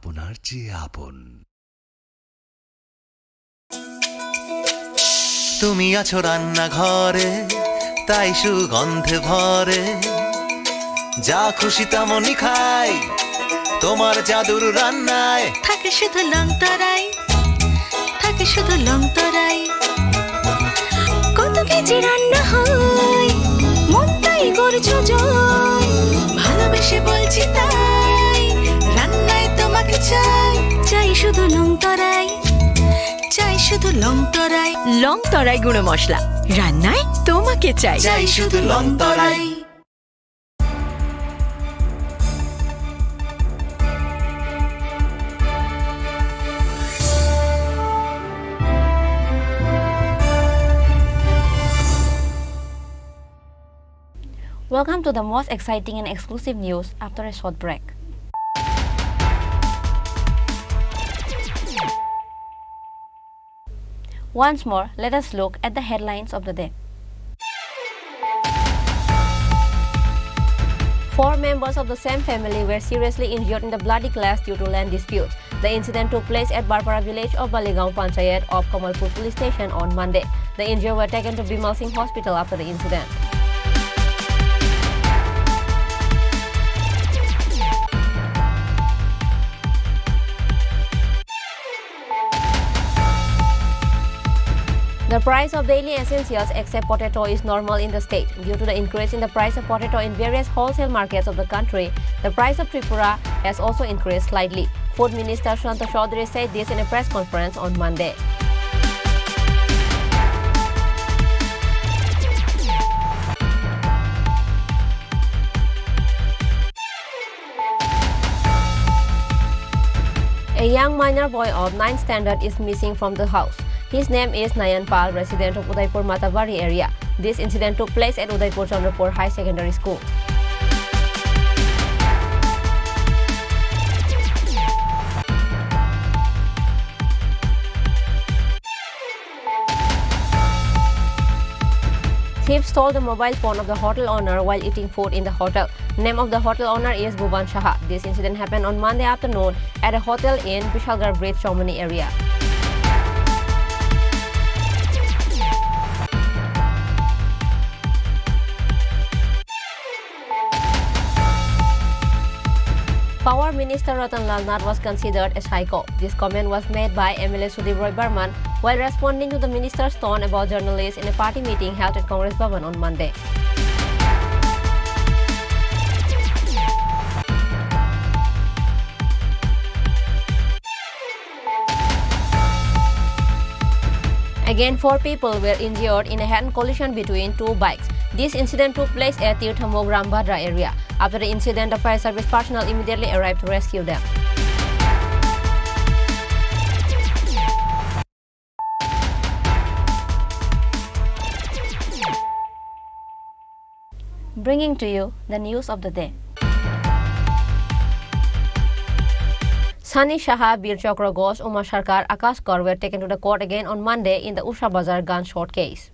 আপনার চেয়ে আপন। তুমি আছো রান্নাঘরে, তাই সুগন্ধে ভরে, যা খুশি তেমনই খাই তোমার জাদুর রান্নায়। থাকে শুধু লং তরাই, থাকে শুধু লং তরাই, কত কেজি রান্না হয় মন তাই করছো জয়, ভালোবেসে বলছি তাই রান্নায় তোমাকে চাই, চাই শুধু লং তরাই, চাই শুধু লং তরাই, লং তরাই গুঁড়ো মশলা, রান্নায় তোমাকে চাই, চাই শুধু long Terai. Welcome to the most exciting and exclusive news after a short break. Once more, let us look at the headlines of the day. 4 members of the same family were seriously injured in the bloody clash due to land disputes. The incident took place at Barpara village of Baligaon Panchayat of Kamalpur police station on Monday. The injured were taken to Bimal Singh Hospital after the incident. The price of daily essentials except potato is normal in the state. Due to the increase in the price of potato in various wholesale markets of the country, the price of Tripura has also increased slightly. Food Minister Shanta Chaudhary said this in a press conference on Monday. A young minor boy of 9th standard is missing from the house. His name is Nayan Pal, resident of Udaipur Matavari area. This incident took place at Udaipur Chandrapur High Secondary School. Thieves stole the mobile phone of the hotel owner while eating food in the hotel. Name of the hotel owner is Bhuban Shaha. This incident happened on Monday afternoon at a hotel in Bishalgarh Bridge, Chaumani area. Power Minister Ratan Lal Nath was considered a psycho. This comment was made by MLA Sudhir Roy Burman while responding to the minister's tone about journalists in a party meeting held at Congress Bhavan on Monday. Again, 4 people were injured in a head-on collision between 2 bikes. This incident took place at Tirthamog Rambhadra area. After the incident, the fire service personnel immediately arrived to rescue them. Bringing to you the news of the day. Sunny Shaha, Bir Chakra Ghosh, Uma Sarkar, Akash Kaur were taken to the court again on Monday in the Usha Bazar gunshot case.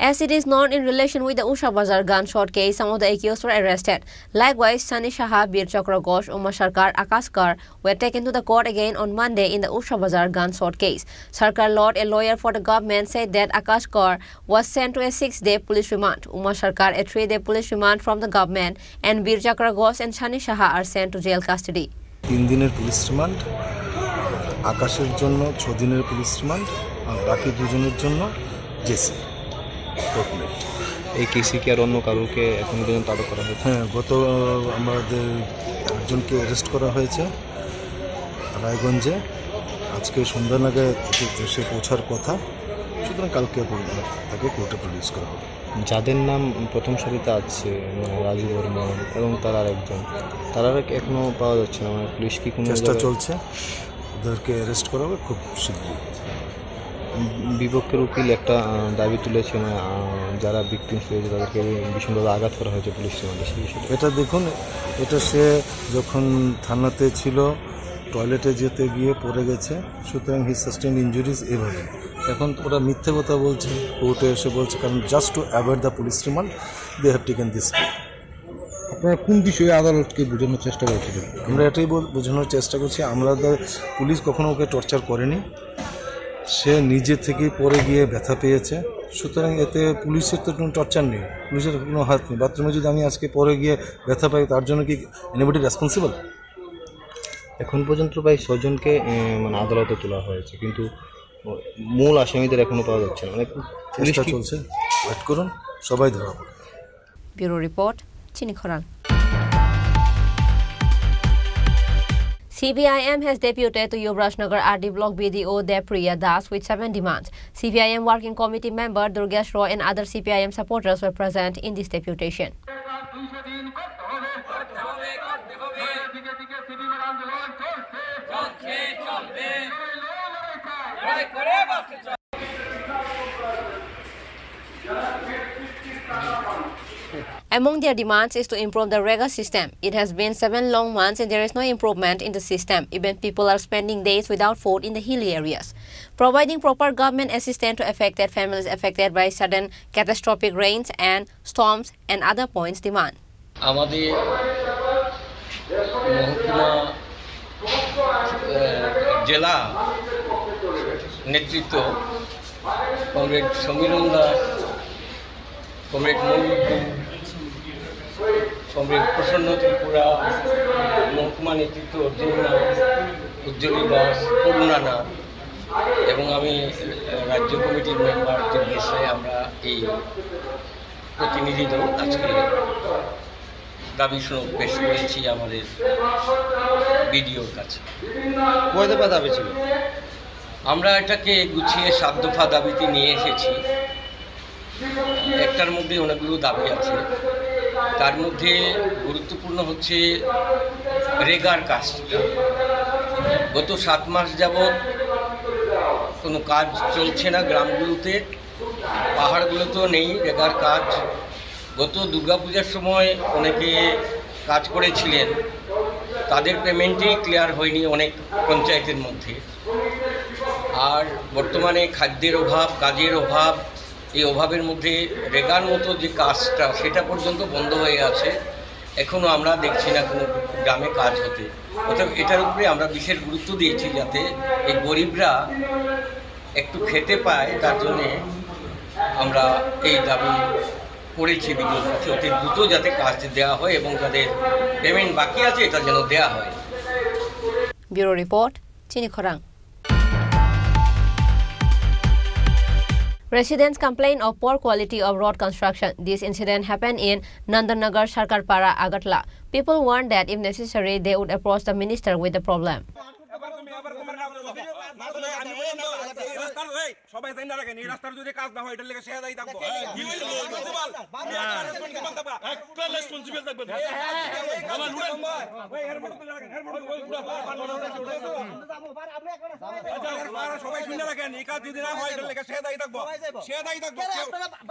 As it is known in relation with the Usha Bazar gunshot case, some of the accused were arrested. Likewise, Sunny Shaha, Bir Chakra Ghosh, Uma Sarkar, Akash Kaur were taken to the court again on Monday in the Usha Bazar gunshot case. Sarkar Lord, a lawyer for the government, said that Akash Kaur was sent to a 6-day police remand. Uma Sarkar, a 3-day police remand from the government, and Bir Chakra Ghosh and Sunny Shaha are sent to jail custody. 3 দিনের police remand, আকাশের জন্য 6 দিনের police remand, আর বাকি 2 জনের জন্য JC. এই কেসে কি আর অন্য কারোকে এখনো পর্যন্ত আটক করা হয়েছে? হ্যাঁ, গত আমাদের একজনকে অ্যারেস্ট করা হয়েছে রায়গঞ্জে। আজকে সন্ধ্যা নাগাদ এসে পৌঁছার কথা। সুতরাং কালকে তাকে কোর্টে প্রডিউস করা হবে। যাদের নাম প্রথম সারিতে আছে রাজু বর্মন এবং তার আরেকজন, তারা এখনো পাওয়া যাচ্ছে না, মানে পুলিশ কি কোনো চেষ্টা চলছে, ওদেরকে অ্যারেস্ট করা হবে খুব শীঘ্রই। বিপক্ষের উকিল একটা দাবি তুলেছে, মানে যারা ভিকটিমস হয়েছে তাদেরকে ভীষণভাবে আঘাত করা হয়েছে পুলিশ রিমান্ডে, সেই বিষয়টা। এটা দেখুন, এটা সে যখন থানাতে ছিল টয়লেটে যেতে গিয়ে পড়ে গেছে, সুতরাং হি সাস্টেইন ইনজুরিজ এভাবে। এখন ওরা মিথ্যে কথা বলছে, কোর্টে এসে বলছে, কারণ just to avoid the police remand they have taken this. আপনারা কোন বিষয়ে আদালতকে বোঝানোর চেষ্টা করছিলেন? আমরা এটাই বোঝানোর চেষ্টা করছি, পুলিশ কখনো ওকে টর্চার করেনি, সে নিজে থেকেই পড়ে গিয়ে ব্যথা পেয়েছে, সুতরাং এতে পুলিশের তো কোনো টর্চার নেই, পুলিশের কোনো হাত নেই। বাথরুমে যদি আমি আজকে পড়ে গিয়ে ব্যথা পাই, তার জন্য কি এনিবডি রেসপন্সিবল? এখন পর্যন্ত প্রায় 6 জনকে মানে আদালতে তোলা হয়েছে, কিন্তু মূল আসামিদের এখনো পাওয়া যাচ্ছে না। চেষ্টা চলছে, ওয়েট করুন, সবাই ধরা পড়বে। ব্যুরো রিপোর্ট, চিনি খরাল। CPIM has deputed to Yuvrajnagar RD Block BDO Depriya Das with 7 demands. CPIM Working Committee member Durgesh Roy and other CPIM supporters were present in this deputation. Among their demands is to improve the REGA system. It has been 7 long months and there is no improvement in the system. Even people are spending days without food in the hilly areas. Providing proper government assistance to affected families affected by sudden catastrophic rains and storms and other points demand. আমাদের মহকুমা জেলা নেতৃত্ব comrade সমীরণ Das, comrade Manipur, comrade প্রসন্ন ত্রিপুরা, মহকুমা নেতৃত্ব উজ্জ্বলী দাস, করুণা নাথ এবং আমি রাজ্য কমিটির মেম্বার দুর্গেশ রায়, আমরা এই প্রতিনিধি দল আজকে দাবি পেশ করেছি আমাদের বিডিওর কাছে। কয় দফা দাবি ছিল? আমরা এটাকে গুছিয়ে 7 দফা দাবিতে নিয়ে এসেছি। একটার মধ্যে অনেকগুলো দাবি আছে, তার মধ্যে গুরুত্বপূর্ণ হচ্ছে রেগার কাজটা। গত 7 মাস যাবৎ কোনো কাজ চলছে না গ্রামগুলোতে, পাহাড়গুলোতেও নেই রেগার কাজ। গত দুর্গাপূজার সময় অনেকে কাজ করেছিলেন, তাদের পেমেন্টই ক্লিয়ার হয়নি অনেক পঞ্চায়েতের মধ্যে। আর বর্তমানে খাদ্যের অভাব, কাজের অভাব, এই অভাবের মধ্যে রেগার মতো যে কাজটা সেটা পর্যন্ত বন্ধ হয়ে আছে। এখনও আমরা দেখছি না কোনো গ্রামে কাজ হতে। অর্থাৎ এটার উপরে আমরা বিশেষ গুরুত্ব দিয়েছি যাতে এই গরিবরা একটু খেতে পায়, তার জন্যে আমরা এই দাবি করেছি বিডিওর কাছে, অতি দ্রুত যাতে কাজ দেওয়া হয় এবং যাদের পেমেন্ট বাকি আছে এটা যেন দেওয়া হয়। ব্যুরো রিপোর্ট, চিনি খরাং। Residents complain of poor quality of road construction. This incident happened in Nandanagar, Sarkarpara, Agatla. People warned that if necessary, they would approach the minister with the problem. সবাই জানি না রাখেন, এই রাস্তার যদি কাজ না হয় এটার লেগে শেয়ার দায়ী থাকবো। একটা রেসপন্সিবল থাকবে। সবাই শুনে রাখেন, এই কাজ যদি না হয় এটার লেগে শেয়ার দায়ী থাকবো, শেয়ার দায়ী থাকবো।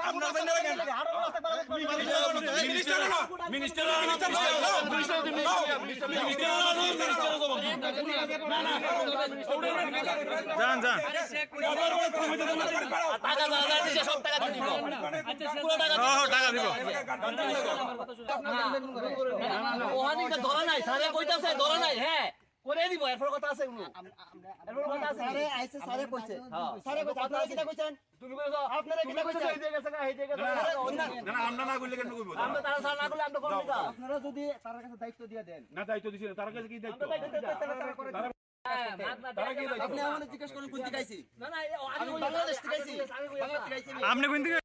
আপনারা জানি না রাখেন, যান যান টাকা দিব। ধরা নাই স্যারে কইতাছে, ধরা নাই। হ্যাঁ করে দিব, এরপর কথা আছে। এরপর কথা আছে, স্যারে আইছে, স্যারে কইছে, স্যারে কইছে। আপনারা কিটা কইছেন? তুমি কইছো, আপনারা কিটা কইছেন? এই জায়গা থেকে এই জায়গা থেকে না, আমরা না কইলে কেন কইবো? আমরা তারা স্যার না কইলে আমরা করব না। আপনারা যদি স্যারের কাছে দায়িত্ব দিয়ে দেন। না, দায়িত্ব দিছেন, তার কাছে কি দায়িত্ব? আপনি আমাদের জিজ্ঞেস করুন কোন দিকে আইছি। না না, আমি বাংলাদেশ থেকে আইছি। বাংলাদেশ থেকে আইছি। আপনি কোন দিকে?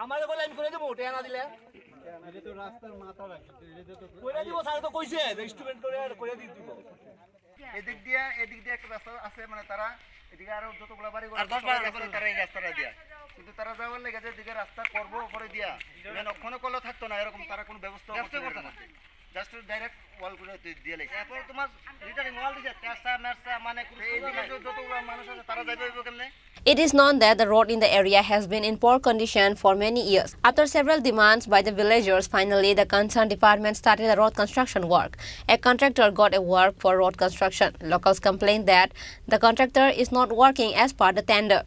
আমারে বলে আমি করে দেবো টেনা দিলে করে দিব স্যার তো কইছে ইনস্ট্রুমেন্ট করে দিব এদিক দিয়ে একটা রাস্তা আছে মানে তারা এদিকে আরো যতগুলো বাড়ি তারা এই রাস্তাটা দিয়া কিন্তু তারা যাওয়ার লেগে যে দিকে রাস্তা করবো পরে দিয়া ওখানে করলে থাকতো না এরকম তারা কোনো ব্যবস্থা করতে না জাস্ট ডাইরেক্ট ওয়াল করে দিয়ে লেগেছে এরপর তোমার রিটার্নিং ওয়াল দিছে কাঁচা মেরসা মানে এইদিকে যতগুলো মানুষ আছে তারা যাইবে কেমনে It is known that the road in the area has been in poor condition for many years. After several demands by the villagers, finally the concerned department started the road construction work. A contractor got a work for road construction. Locals complained that the contractor is not working as per the tender.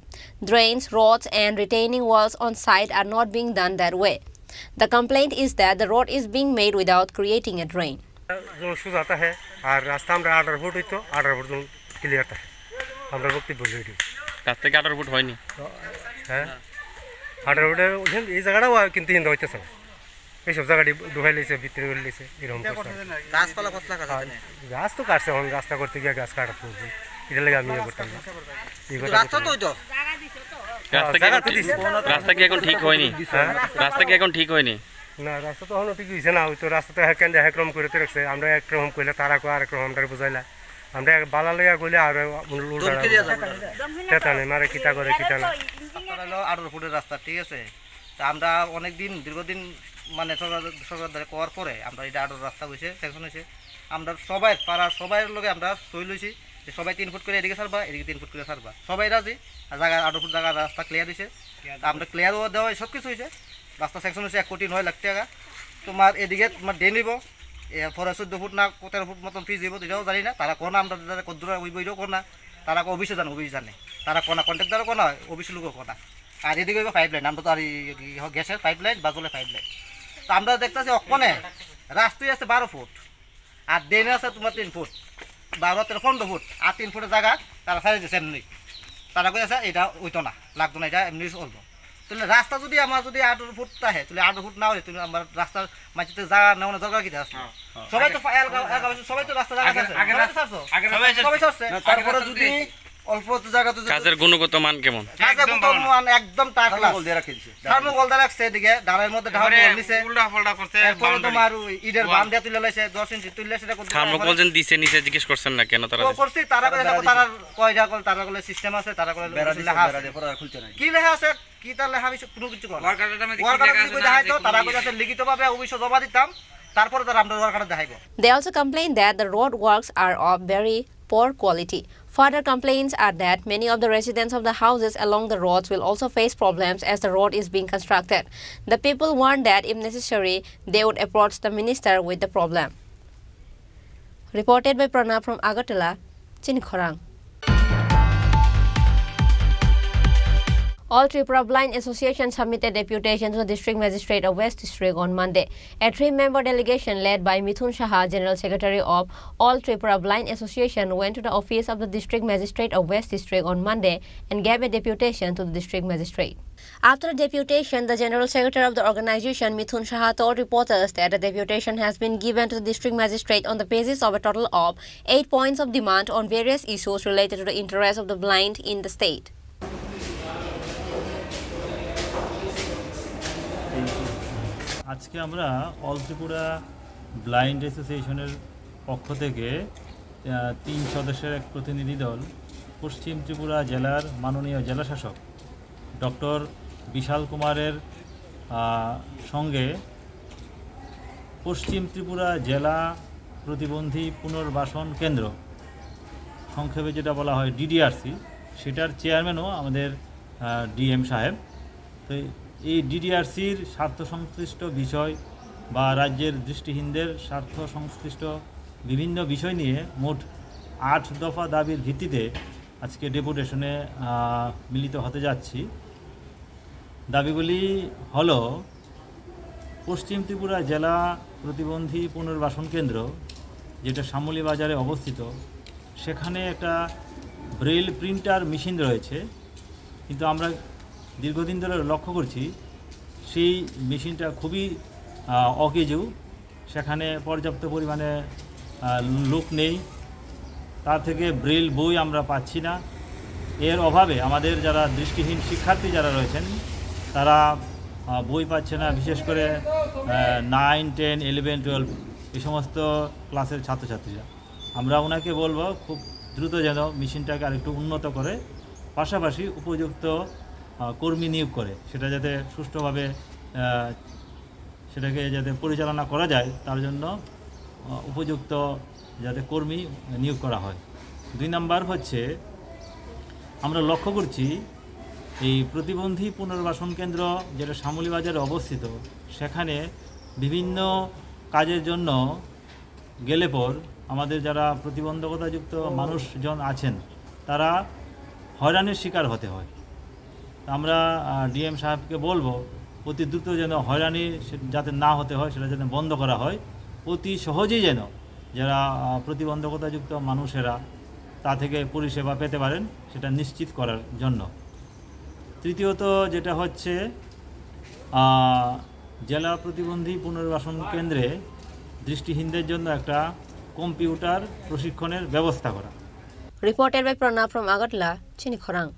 Drains, roads and retaining walls on site are not being done that way. The complaint is that the road is being made without creating a drain. जो शू जाता है और रास्ता हमारा 18 foot हुई तो 18 foot clear था हमारा वक्त बोल रही রাস্তা কি 18 ফুট হয়নি হ্যাঁ 18 ফুটের এই জায়গাটা কিন্তু হিন্দা হইতেছে না এইসব জায়গাটি ডুবাই লেছে ভিতরে লেছে এরকম গাছপালা কতলা কাটা গাছ তো কাটছে এখন রাস্তা করতে গিয়ে গাছ কাটা পড়বে এটা লাগে আমি করতাম রাস্তা তো হইতো রাস্তা কি এখন ঠিক হয়নি রাস্তা কি এখন ঠিক হয়নি না রাস্তা তো এখনো ঠিক হয়েছে না ওই তো রাস্তা তো কেন্দ্রে একরকম করে তো রাখছে আমরা একরকম কইলে তারা আরেক রকম আমরা বুঝাইলা আমরা বালা লইয়া কইলে আর উল্টা নেই মারে কিটা করে কিটা না 18 ফুটের রাস্তা ঠিক আছে তা আমরা অনেক দিন দীর্ঘদিন মানে সরকার দ্বারা করার পরে আমরা এটা 18 রাস্তা হয়েছে সেকশন হয়েছে আমরা সবাই পাড়ার সবাইয়ের লগে আমরা সই লইছি যে সবাই 3 ফুট করে এদিকে ছাড়বা এদিকে 3 ফুট করে ছাড়বা সবাই রাজি আর জায়গা 18 ফুট জায়গা রাস্তা ক্লিয়ার হয়েছে আমরা ক্লিয়ারও দেওয়া সব কিছু হয়েছে রাস্তা সেকশন হয়েছে 1 কোটি 9 লাখ টাকা তোমার এদিকে তোমার ডে নিব এরপরে 14 ফুট না 13 ফুট মতন ফিজ দিব এটাও জানি না তারা কোনা আমরা কদ্দুরা ওই বইটাও কোনা তারা অফিসে জানে তারা কোনা কন্ট্রাক্টারও কোনা অফিসের লোকও কোনা আর এদিকে পাইপ লাইন আমরা তো আর গ্যাসের পাইপ লাইন বাজলে পাইপ লাইন তো আমরা দেখতেছি অকনে রাস্তায় আছে 12 ফুট আর ডেনে আছে তোমার 3 ফুট 12-15 ফুট আর 3 ফুটের জায়গা তারা ছাড়িয়ে দিয়েছে এমনি তারা কইছে এটা হইতো না লাগতো না এটা এমনি চলবো তাহলে রাস্তা যদি আমার যদি 18 ফুট থাকে তাহলে 18 ফুট না হলে তুমি আমার রাস্তার মাঝে জায়গা নেওয়ার দরকার কি আছে সবাই তো সবাই তো রাস্তা জায়গা আছে সবাই ছাড়ছে তারপরে যদি অল্প জায়গা তো কাজের গুণগত মান কেমন একদম টাকলা বল দিয়ে রাখিছে থার্মোকল দা রাখছে এদিকে ডালের মধ্যে ঢাল নিচে উল্টা ফলটা করছে এরপর তোমার ইটের বাম দিয়ে তুলে লাইছে 10 ইঞ্চি তুললে সেটা করতে থার্মোকল যেন দিছে নিচে জিজ্ঞেস করছেন না কেন তারা করছি তারা কয়টা কল তারা কল সিস্টেম আছে তারা কল বেড়া দিয়ে পরে খুলছে না কি লেখা আছে কি তার লেখা আমি কোনো কিছু কর ওয়ার্কারটা আমি কি লেখা আছে তারা কইছে লিখিতভাবে অবশ্য জমা দিতাম তারপরে তারা আমরা ওয়ার্কারটা দেখাইবো They also complain that the road works are of very poor quality. Further complaints are that many of the residents of the houses along the roads will also face problems as the road is being constructed. The people warn that if necessary, they would approach the minister with the problem. Reported by Pranab from Agartala, Chinikhorang. All Tripura Blind Association submitted deputation to the District Magistrate of West District on Monday. A 3-member delegation led by Mithun Saha, General Secretary of All Tripura Blind Association, went to the office of the District Magistrate of West District on Monday and gave a deputation to the District Magistrate. After the deputation, the General Secretary of the organization, Mithun Saha, told reporters that the deputation has been given to the District Magistrate on the basis of a total of 8 points of demand on various issues related to the interests of the blind in the state. আজকে আমরা all Tripura blind অ্যাসোসিয়েশনের পক্ষ থেকে 3 সদস্যের এক প্রতিনিধি দল পশ্চিম ত্রিপুরা জেলার মাননীয় জেলাশাসক ডক্টর বিশাল কুমারের সঙ্গে পশ্চিম ত্রিপুরা জেলা প্রতিবন্ধী পুনর্বাসন কেন্দ্র সংক্ষেপে যেটা বলা হয় ডিডিআরসি সেটার চেয়ারম্যানও আমাদের ডিএম সাহেব। তো এই ডিডিআরসির স্বার্থ সংশ্লিষ্ট বিষয় বা রাজ্যের দৃষ্টিহীনদের স্বার্থ সংশ্লিষ্ট বিভিন্ন বিষয় নিয়ে মোট 8 দফা দাবির ভিত্তিতে আজকে ডেপুটেশনে মিলিত হতে যাচ্ছি। দাবিগুলি হলো পশ্চিম ত্রিপুরা জেলা প্রতিবন্ধী পুনর্বাসন কেন্দ্র, যেটা শ্যামলী বাজারে অবস্থিত, সেখানে একটা ব্রেল প্রিন্টার মেশিন রয়েছে, কিন্তু আমরা দীর্ঘদিন ধরে লক্ষ্য করছি সেই মেশিনটা খুবই অকেজু, সেখানে পর্যাপ্ত পরিমাণে লোক নেই, তার থেকে ব্রেল বই আমরা পাচ্ছি না। এর অভাবে আমাদের যারা দৃষ্টিহীন শিক্ষার্থী যারা রয়েছেন তারা বই পাচ্ছে না, বিশেষ করে 9, 10, 11, 12 এই সমস্ত ক্লাসের ছাত্রছাত্রীরা। আমরা ওনাকে বলবো খুব দ্রুত যেন মেশিনটাকে আরেকটু উন্নত করে, পাশাপাশি উপযুক্ত কর্মী নিয়োগ করে, সেটা যাতে সুষ্ঠুভাবে সেটাকে যাতে পরিচালনা করা যায়, তার জন্য উপযুক্ত যাতে কর্মী নিয়োগ করা হয়। 2 নাম্বার হচ্ছে, আমরা লক্ষ্য করছি এই প্রতিবন্ধী পুনর্বাসন কেন্দ্র যেটা শ্যামলী বাজারে অবস্থিত, সেখানে বিভিন্ন কাজের জন্য গেলে পর আমাদের যারা প্রতিবন্ধকতাযুক্ত মানুষজন আছেন তারা হয়রানির শিকার হতে হয়। আমরা ডিএম সাহেবকে বলবো অতি দ্রুত যেন হয়রানি যাতে না হতে হয় সেটা যেন বন্ধ করা হয়, অতি সহজেই যেন যারা প্রতিবন্ধকতাযুক্ত মানুষেরা তা থেকে পরিষেবা পেতে পারেন সেটা নিশ্চিত করার জন্য। তৃতীয়ত যেটা হচ্ছে, জেলা প্রতিবন্ধী পুনর্বাসন কেন্দ্রে দৃষ্টিহীনদের জন্য একটা কম্পিউটার প্রশিক্ষণের ব্যবস্থা করা। Reported by Pranab from Agartala, Chinikhorang.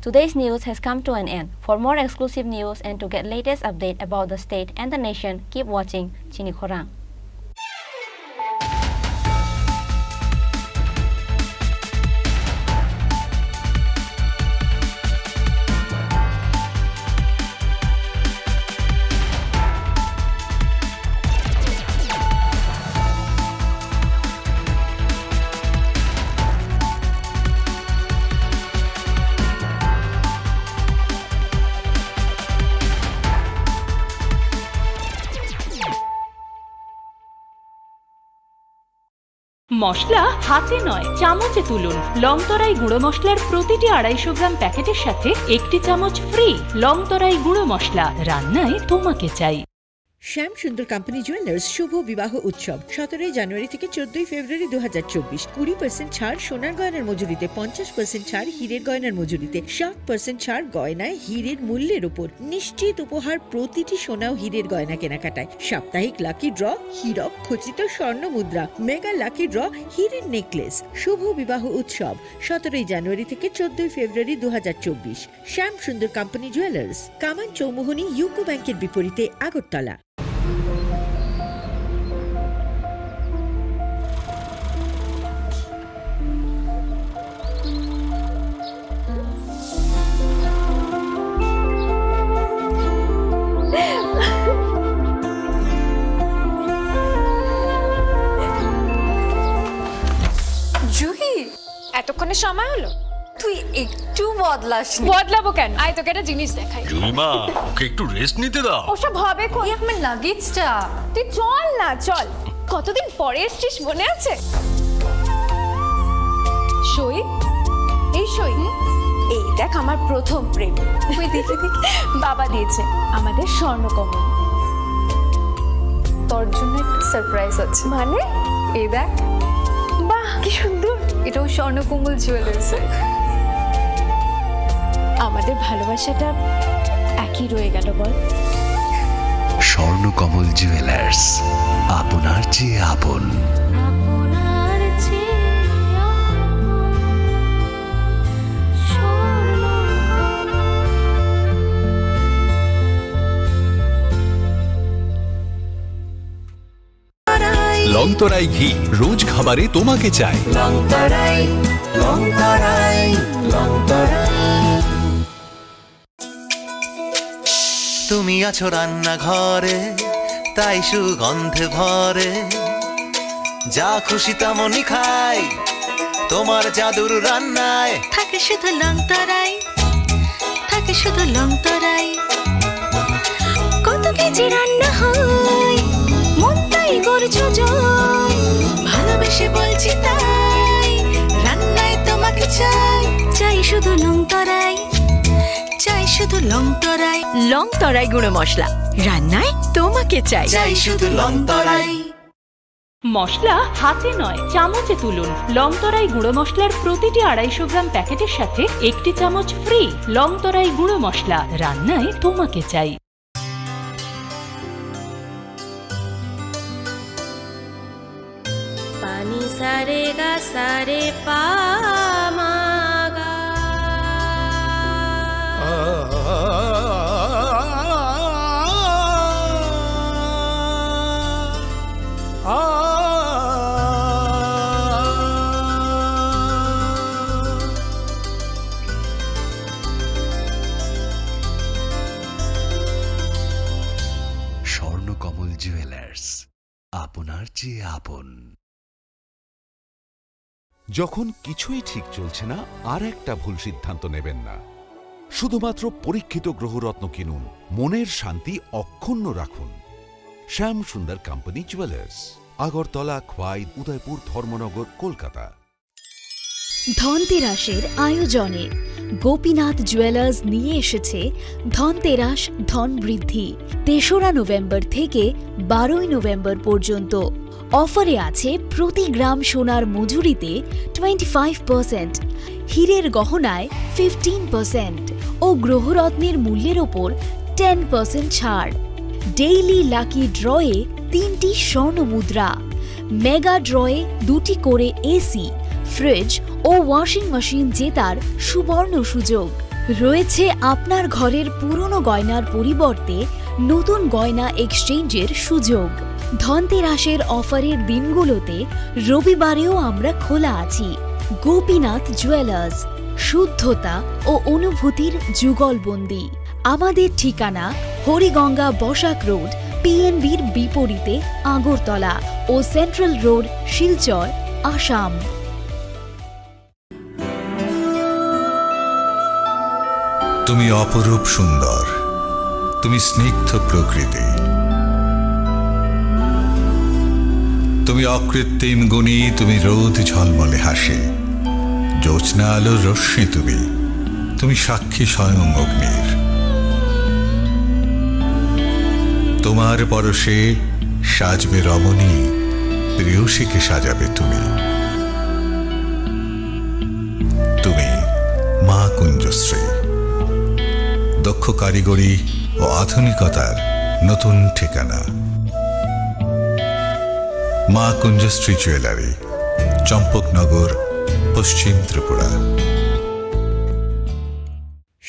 Today's news has come to an end. For more exclusive news and to get latest update about the state and the nation, keep watching Chinikhorang. মশলা হাতে নয় চামচে তুলুন। লংতরাই গুঁড়ো মশলার প্রতিটি 250 গ্রাম প্যাকেটের সাথে 1টি চামচ ফ্রি। লংতরাই গুঁড়ো মশলা, রান্নায় তোমাকে চাই। শ্যাম সুন্দর কোম্পানি জুয়েলার্স শুভ বিবাহ উৎসব 17 জানুয়ারি থেকে 14 ফেব্রুয়ারি 2024। 20% ছাড় সোনার গয়নার মজুরিতে, 50% ছাড় হীরের গয়নার মজুরিতে, 60% ছাড় গয়নায় হীরের মূল্যের উপর। নিশ্চিত উপহার প্রতিটি সোনা ও হীরের গয়না কেনাকাটায়। সাপ্তাহিক লাকি ড্র, হীরক খচিত স্বর্ণ মুদ্রা, মেগা লাকি ড্র, হীরের নেকলেস। শুভ বিবাহ উৎসব 17 জানুয়ারি থেকে 14 ফেব্রুয়ারি 2024। শ্যাম সুন্দর কোম্পানি জুয়েলার্স, কামান চৌমুহনী, ইউকো ব্যাংকের বিপরীতে, আগরতলা। জুহি, এতক্ষণে সময় হলো? তুই একটু বদলাস। বদলাবো কেন? আয় তোকে একটা জিনিস দেখাই। জুইমা, ওকে একটু রেস্ট নিতে দাও। ওসব হবে কোন? আমার লাগেজটা। তুই চল না, চল। কতদিন পরে এসছিস, মনে আছে? সই, এই সই, এই দেখ আমার প্রথম প্রেম। ওই দেখে দেখে বাবা দিয়েছে আমাদের স্বর্ণকমল। তোর জন্য একটা সারপ্রাইজ আছে। মানে? এই দেখ। বাহ, কি সুন্দর। এটাও স্বর্ণকমল জুয়েলার্সে। আমাদের ভালোবাসাটা একই রয়ে গেল বল। স্বর্ণকমল জুয়েলার্স, আপনার চেয়ে আপন। লংতরাই ঘি রোজ খাবারে তোমাকে চাই। লংতরাই, লংতরাই, লংতরাই। তুমি আছো রান্নাঘরে, তাই সুগন্ধে ভরে, যা খুশি তেমনই খাই, তোমার জাদুর রান্নায় থাকে শুধু লংতরাই, থাকে শুধু লংতরাই। কত কেজি রান্না হয়, মন তাই করছো জয়। ভালোবেসে বলছি তাই, রান্নায় তোমাকে চাই, চাই শুধু লংতরাই, চাই শুধু লং তরাই। লং তরাই গুঁড়ো মশলা, রান্নায় তোমাকে চাই। চাই শুধু লং তরাই। মশলা হাতে নয় চামচে তুলুন। লংতরাই গুঁড়ো মশলার প্রতিটি 250 গ্রাম প্যাকেটের সাথে 1টি চামচ ফ্রি। লংতরাই গুঁড়ো মশলা, রান্নায় তোমাকে চাই। পানি সারে গা সারে পা মা গা। স্বর্ণকমল জুয়েলার্স, আপনার চেয়ে আপন। যখন কিছুই ঠিক চলছে না, আর একটা ভুল সিদ্ধান্ত নেবেন না। শুধুমাত্র পরীক্ষিত গ্রহরত্ন কিনুন, মনের শান্তি অক্ষুণ্ণ রাখুন। শ্যাম সুন্দর কোম্পানি জুয়েলার্স, আগরতলা, খোয়াই, উদয়পুর, ধর্মনগর, কলকাতা। ধনতেরাসের আয়োজনে গোপীনাথ জুয়েলার্স নিয়ে এসেছে ধনতেরাস ধন বৃদ্ধি। 3রা নভেম্বর থেকে 12ই নভেম্বর পর্যন্ত অফারে আছে প্রতি গ্রাম সোনার মজুরিতে 25%, হীরের গহনায় 15% ও গ্রহরত্নের মূল্যের ওপর 10% ছাড়। ডেইলি লাকি ড্রয়ে 3টি স্বর্ণ মুদ্রা, মেগা ড্রয়ে 2টি করে এসি, ফ্রিজ ও ওয়াশিং মেশিন জেতার সুবর্ণ সুযোগ রয়েছে। আপনার ঘরের পুরনো গয়নার পরিবর্তে নতুন গয়না এক্সচেঞ্জের সুযোগ। ধনতেরাসের অফারের দিনগুলোতে রবিবারেও আমরা খোলা আছি। গোপীনাথ জুয়েলার্স, শুদ্ধতা ও অনুভূতির যুগলবন্দি। আমাদের ঠিকানা হরিগঙ্গা বসাক রোড, পিএনবির বিপরীতে, আগরতলা ও সেন্ট্রাল রোড, শিলচর, আসাম। তুমি অপরূপ সুন্দর, তুমি স্নিগ্ধ প্রকৃতি, তুমি অকৃত্রিম গুণী, তুমি রোদ ঝলমলে হাসি, জ্যোৎস্না আলোর রশ্মি, তুমি সাক্ষী স্বয়ং অগ্নির। তোমার পরশে সাজবে রমণী, প্রেয়সীকে সাজাবে তুমি। তুমি মা কুঞ্জশ্রী, দক্ষ কারিগরি ও আধুনিকতার নতুন ঠিকানা। মা কুঞ্জশ্রী জুয়েলারি, চম্পকনগর, পশ্চিম ত্রিপুরা।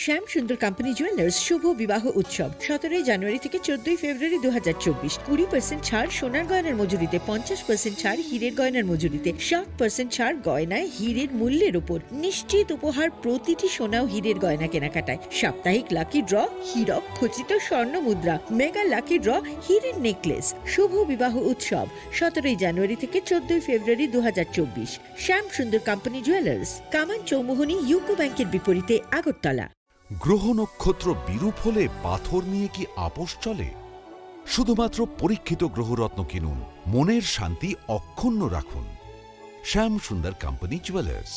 শ্যাম সুন্দর কোম্পানি জুয়েলার্স শুভ বিবাহ উৎসব 17 জানুয়ারি থেকে 14 ফেব্রুয়ারি 2024। 20% ছাড় সোনার গয়নার মজুরিতে, 50% ছাড় হীরের গয়নার মজুরিতে, 60% ছাড় গয়নায় হীরের মূল্যের উপর। নিশ্চিত উপহার প্রতিটি সোনা ও হীরের গয়না কেনাকাটায়। সাপ্তাহিক লাকি ড্র, হীরক খচিত স্বর্ণ মুদ্রা, মেগা লাকি ড্র, হীরের নেকলেস। শুভ বিবাহ উৎসব 17 জানুয়ারি থেকে 14 ফেব্রুয়ারি 2024। শ্যাম সুন্দর কোম্পানি জুয়েলার্স, কামান চৌমুহনী, ইউকো ব্যাংকের বিপরীতে, আগরতলা। গ্রহ নক্ষত্র বিরূপ হলে পাথর নিয়ে কি আপোষ চলে? শুধুমাত্র পরীক্ষিত গ্রহরত্ন কিনুন, মনের শান্তি অক্ষুণ্ণ রাখুন। শ্যাম সুন্দর কোম্পানি জুয়েলার্স,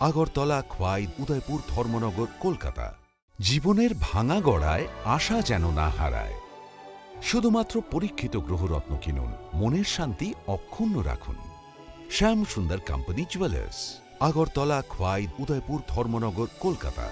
আগরতলা, খোয়াই, উদয়পুর, ধর্মনগর, কলকাতা। জীবনের ভাঙা গড়ায় আশা যেন না হারায়। শুধুমাত্র পরীক্ষিত গ্রহরত্ন কিনুন, মনের শান্তি অক্ষুণ্ণ রাখুন। শ্যাম সুন্দর কোম্পানি জুয়েলার্স, আগরতলা, খোয়াই, উদয়পুর, ধর্মনগর, কলকাতা।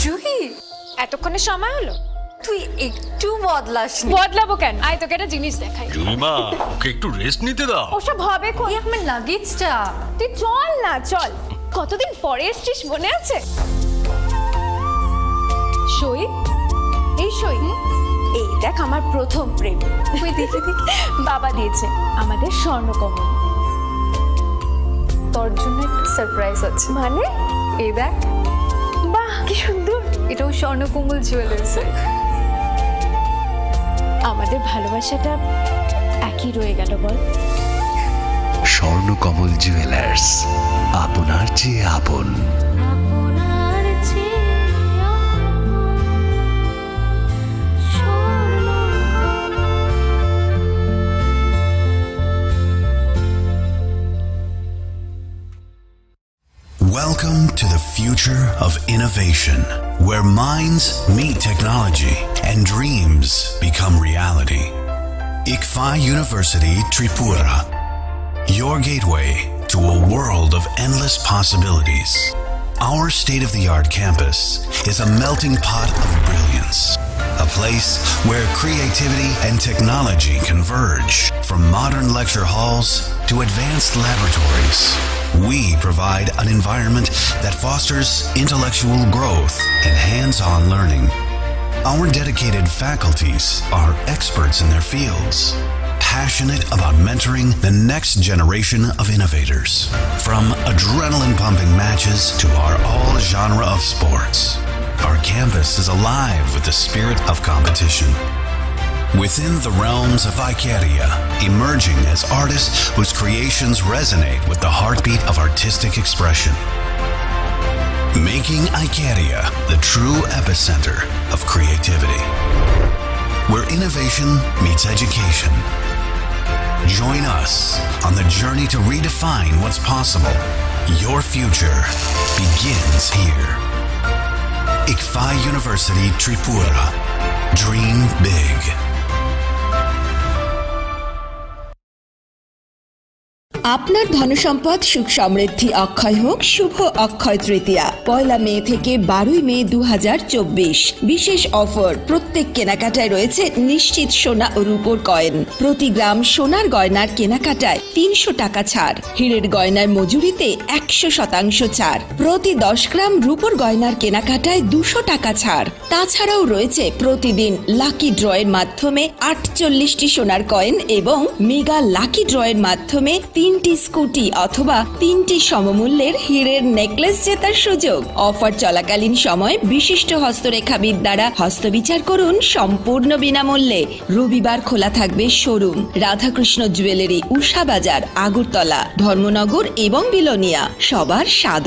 জুহি, এতক্ষণে সময় হলো? তুই একটু বদলাসনি। বদলাবো কেন? আয় তোকে একটা জিনিস দেখাই। জুলিমা, ওকে একটু রেস্ট নিতে দাও। ওসব হবে কোন? আমার লাগেজটা। তুই চল না, চল। কতদিন পরে এসছিস, মনে আছে? সই, এই সই, এই দেখ আমার প্রথম প্রেম। ওই দেখে দেখে বাবা দিয়েছে আমাদের স্বর্ণকমল। তোর জন্য একটা সারপ্রাইজ আছে। মানে? এই দেখ। বাহ, কি সুন্দর। এটাও স্বর্ণকমল জুয়েলার্সের। আমাদের ভালোবাসাটা একই রয়ে গেল বল। স্বর্ণকমল জুয়েলার্স, আপনার চেয়ে আপন। Welcome to the future of innovation, where minds meet technology and dreams become reality. ICFA University Tripura, your gateway to a world of endless possibilities. Our state-of-the-art campus is a melting pot of brilliance, a place where creativity and technology converge. From modern lecture halls to advanced laboratories, we provide an environment that fosters intellectual growth and hands-on learning. Our dedicated faculties are experts in their fields, passionate about mentoring the next generation of innovators. From adrenaline-pumping matches to our all-genre of sports, our campus is alive with the spirit of competition. Within the realms of Icaria, emerging as artists whose creations resonate with the heartbeat of artistic expression. Making Icaria the true epicenter of creativity, where innovation meets education. Join us on the journey to redefine what's possible. Your future begins here. ICFA University Tripura. Dream big. আপনার ধনসম্পদ সুখ সমৃদ্ধি অক্ষয় হোক শুভ অক্ষয় তৃতীয়া 1 মে থেকে 12 মে 2024। বিশেষ offer, প্রত্যেক কেনাকাটায় রয়েছে নিশ্চিত সোনা ও রূপোর কয়েন। প্রতি গ্রাম সোনার গয়নার কেনাকাটায় 300 টাকা ছাড়, হীরের গয়নার মজুরিতে 100% ছাড়, প্রতি 10 গ্রাম রূপোর গয়নার কেনাকাটায় 200 টাকা ছাড়। তাছাড়াও রয়েছে প্রতিদিন লাকি ড্রয়ের মাধ্যমে 48টি সোনার কয়েন এবং মেগা লাকি ড্রয়ের মাধ্যমে 3টি স্কুটি অথবা 3টি সমমূল্যের হীরের নেকলেস জেতার সুযোগ। অফার চলাকালীন সময় বিশিষ্ট হস্তরেখাবিদ দ্বারা হস্তবিচার করুন সম্পূর্ণ বিনামূল্যে। রবিবার খোলা থাকবে শোরুম রাধাকৃষ্ণ জুয়েলারি, উষা বাজার, আগরতলা, ধর্মনগর এবং বিলোনিয়া। সবার সাদর